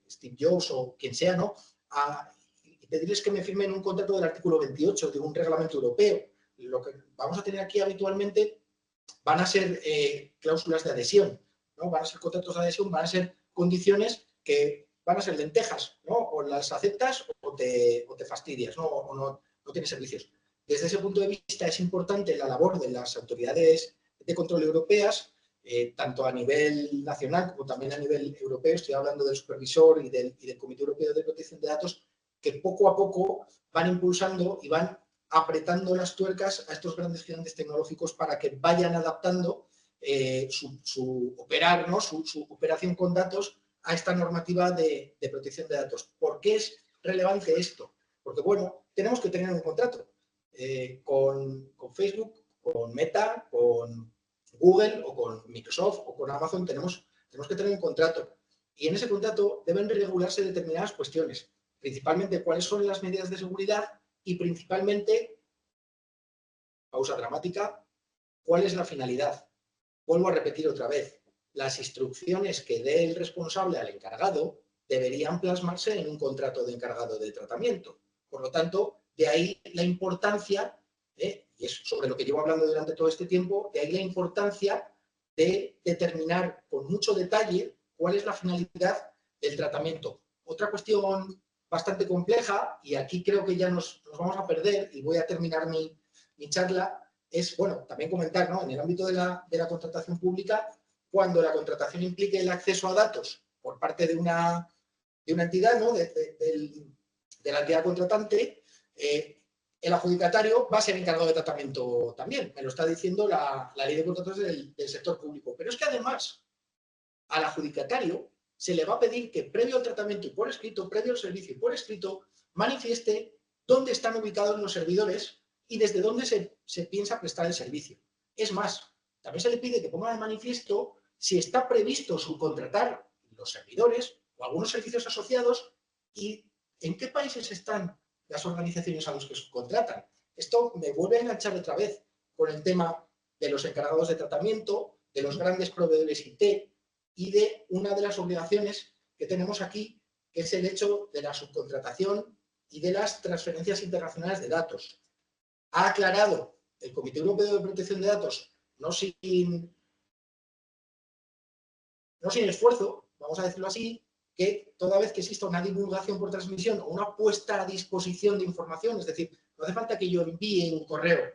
Speaker 3: Steve Jobs o quien sea, ¿no?, y pedirles que me firmen un contrato del artículo 28 de un reglamento europeo. Lo que vamos a tener aquí habitualmente van a ser cláusulas de adhesión, ¿no? Van a ser contratos de adhesión, van a ser condiciones que van a ser lentejas, ¿no? O las aceptas o te fastidias, ¿no? O no tienes servicios. Desde ese punto de vista es importante la labor de las autoridades de control europeas, tanto a nivel nacional como también a nivel europeo. Estoy hablando del supervisor y del Comité Europeo de Protección de Datos, que poco a poco van impulsando y van apretando las tuercas a estos grandes gigantes tecnológicos para que vayan adaptando su operar, ¿no?, su operación con datos a esta normativa de protección de datos. ¿Por qué es relevante esto? Porque, bueno, tenemos que tener un contrato con Facebook, con Meta, con Google o con Microsoft o con Amazon. Tenemos que tener un contrato. Y en ese contrato deben regularse determinadas cuestiones, principalmente cuáles son las medidas de seguridad y principalmente, pausa dramática, cuál es la finalidad. Vuelvo a repetir otra vez, las instrucciones que dé el responsable al encargado deberían plasmarse en un contrato de encargado del tratamiento. Por lo tanto, de ahí la importancia, y es sobre lo que llevo hablando durante todo este tiempo, de ahí la importancia de determinar con mucho detalle cuál es la finalidad del tratamiento. Otra cuestión bastante compleja, y aquí creo que ya nos vamos a perder, y voy a terminar mi charla, es, bueno, también comentar, ¿no?, en el ámbito de la contratación pública, cuando la contratación implique el acceso a datos por parte de una de una entidad, ¿no? de la entidad contratante, el adjudicatario va a ser encargado de tratamiento también. Me lo está diciendo la ley de contratos del sector público. Pero es que además al adjudicatario se le va a pedir que previo al tratamiento y por escrito, previo al servicio y por escrito, manifieste dónde están ubicados los servidores y desde dónde se piensa prestar el servicio. Es más, también se le pide que ponga de manifiesto si está previsto subcontratar los servidores o algunos servicios asociados y en qué países están las organizaciones a los que subcontratan. Esto me vuelve a enganchar otra vez con el tema de los encargados de tratamiento, de los grandes proveedores IT y de una de las obligaciones que tenemos aquí, que es el hecho de la subcontratación y de las transferencias internacionales de datos. Ha aclarado el Comité Europeo de Protección de Datos, no sin esfuerzo, vamos a decirlo así, que toda vez que exista una divulgación por transmisión o una puesta a disposición de información, es decir, no hace falta que yo envíe un correo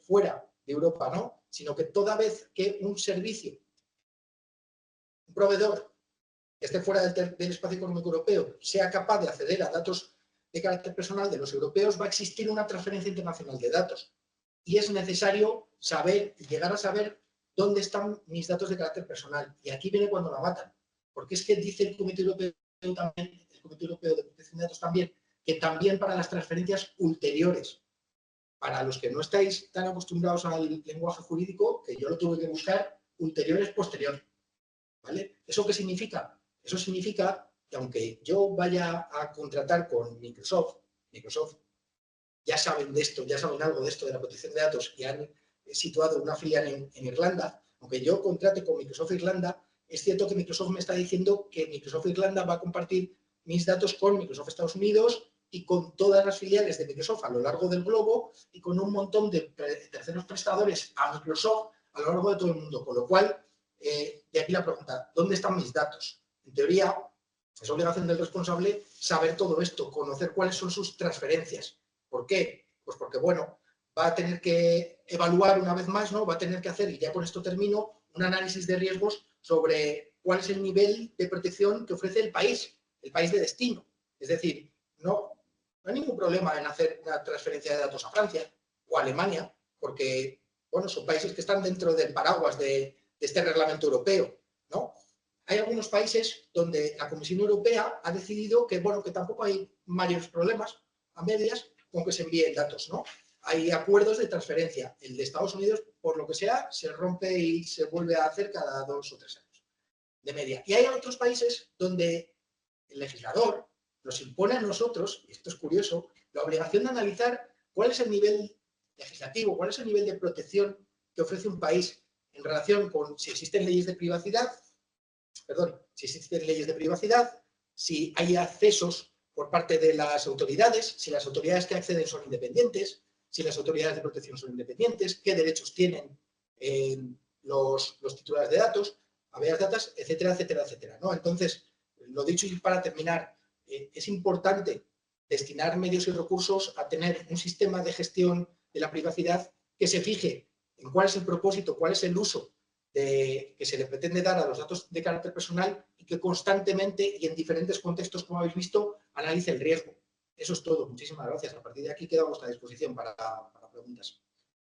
Speaker 3: fuera de Europa, ¿no? Sino que toda vez que un servicio, un proveedor que esté fuera del espacio económico europeo sea capaz de acceder a datos de carácter personal de los europeos, va a existir una transferencia internacional de datos. Y es necesario saber, llegar a saber dónde están mis datos de carácter personal. Y aquí viene cuando la matan. Porque es que dice el Comité Europeo también, el Comité Europeo de Protección de Datos también, que también para las transferencias ulteriores, para los que no estáis tan acostumbrados al lenguaje jurídico, que yo lo tuve que buscar, ulterior es posterior. ¿Vale? ¿Eso qué significa? Eso significa que aunque yo vaya a contratar con Microsoft ya saben de esto, ya saben algo de esto de la protección de datos y han situado una filial en Irlanda, aunque yo contrate con Microsoft Irlanda, es cierto que Microsoft me está diciendo que Microsoft Irlanda va a compartir mis datos con Microsoft Estados Unidos y con todas las filiales de Microsoft a lo largo del globo y con un montón de terceros prestadores a Microsoft a lo largo de todo el mundo. Con lo cual, de aquí la pregunta, ¿dónde están mis datos? En teoría, es obligación del responsable saber todo esto, conocer cuáles son sus transferencias. ¿Por qué? Pues porque, bueno, va a tener que evaluar una vez más, ¿no? Va a tener que hacer, y ya con esto termino, un análisis de riesgos sobre cuál es el nivel de protección que ofrece el país de destino. Es decir, no hay ningún problema en hacer una transferencia de datos a Francia o a Alemania, porque, bueno, son países que están dentro del paraguas de este reglamento europeo, ¿no? Hay algunos países donde la Comisión Europea ha decidido que, bueno, que tampoco hay mayores problemas a medias con que se envíen datos, ¿no? Hay acuerdos de transferencia. El de Estados Unidos, por lo que sea, se rompe y se vuelve a hacer cada 2 o 3 años de media. Y hay otros países donde el legislador nos impone a nosotros, y esto es curioso, la obligación de analizar cuál es el nivel legislativo, cuál es el nivel de protección que ofrece un país en relación con si existen leyes de privacidad, si hay accesos por parte de las autoridades, si las autoridades que acceden son independientes, si las autoridades de protección son independientes, qué derechos tienen los titulares de datos, habeas datas, etcétera, etcétera, etcétera, ¿no? Entonces, lo dicho y para terminar, es importante destinar medios y recursos a tener un sistema de gestión de la privacidad que se fije en cuál es el propósito, cuál es el uso que se le pretende dar a los datos de carácter personal y que constantemente y en diferentes contextos, como habéis visto, analice el riesgo. Eso es todo. Muchísimas gracias. A partir de aquí quedo a vuestra disposición para preguntas.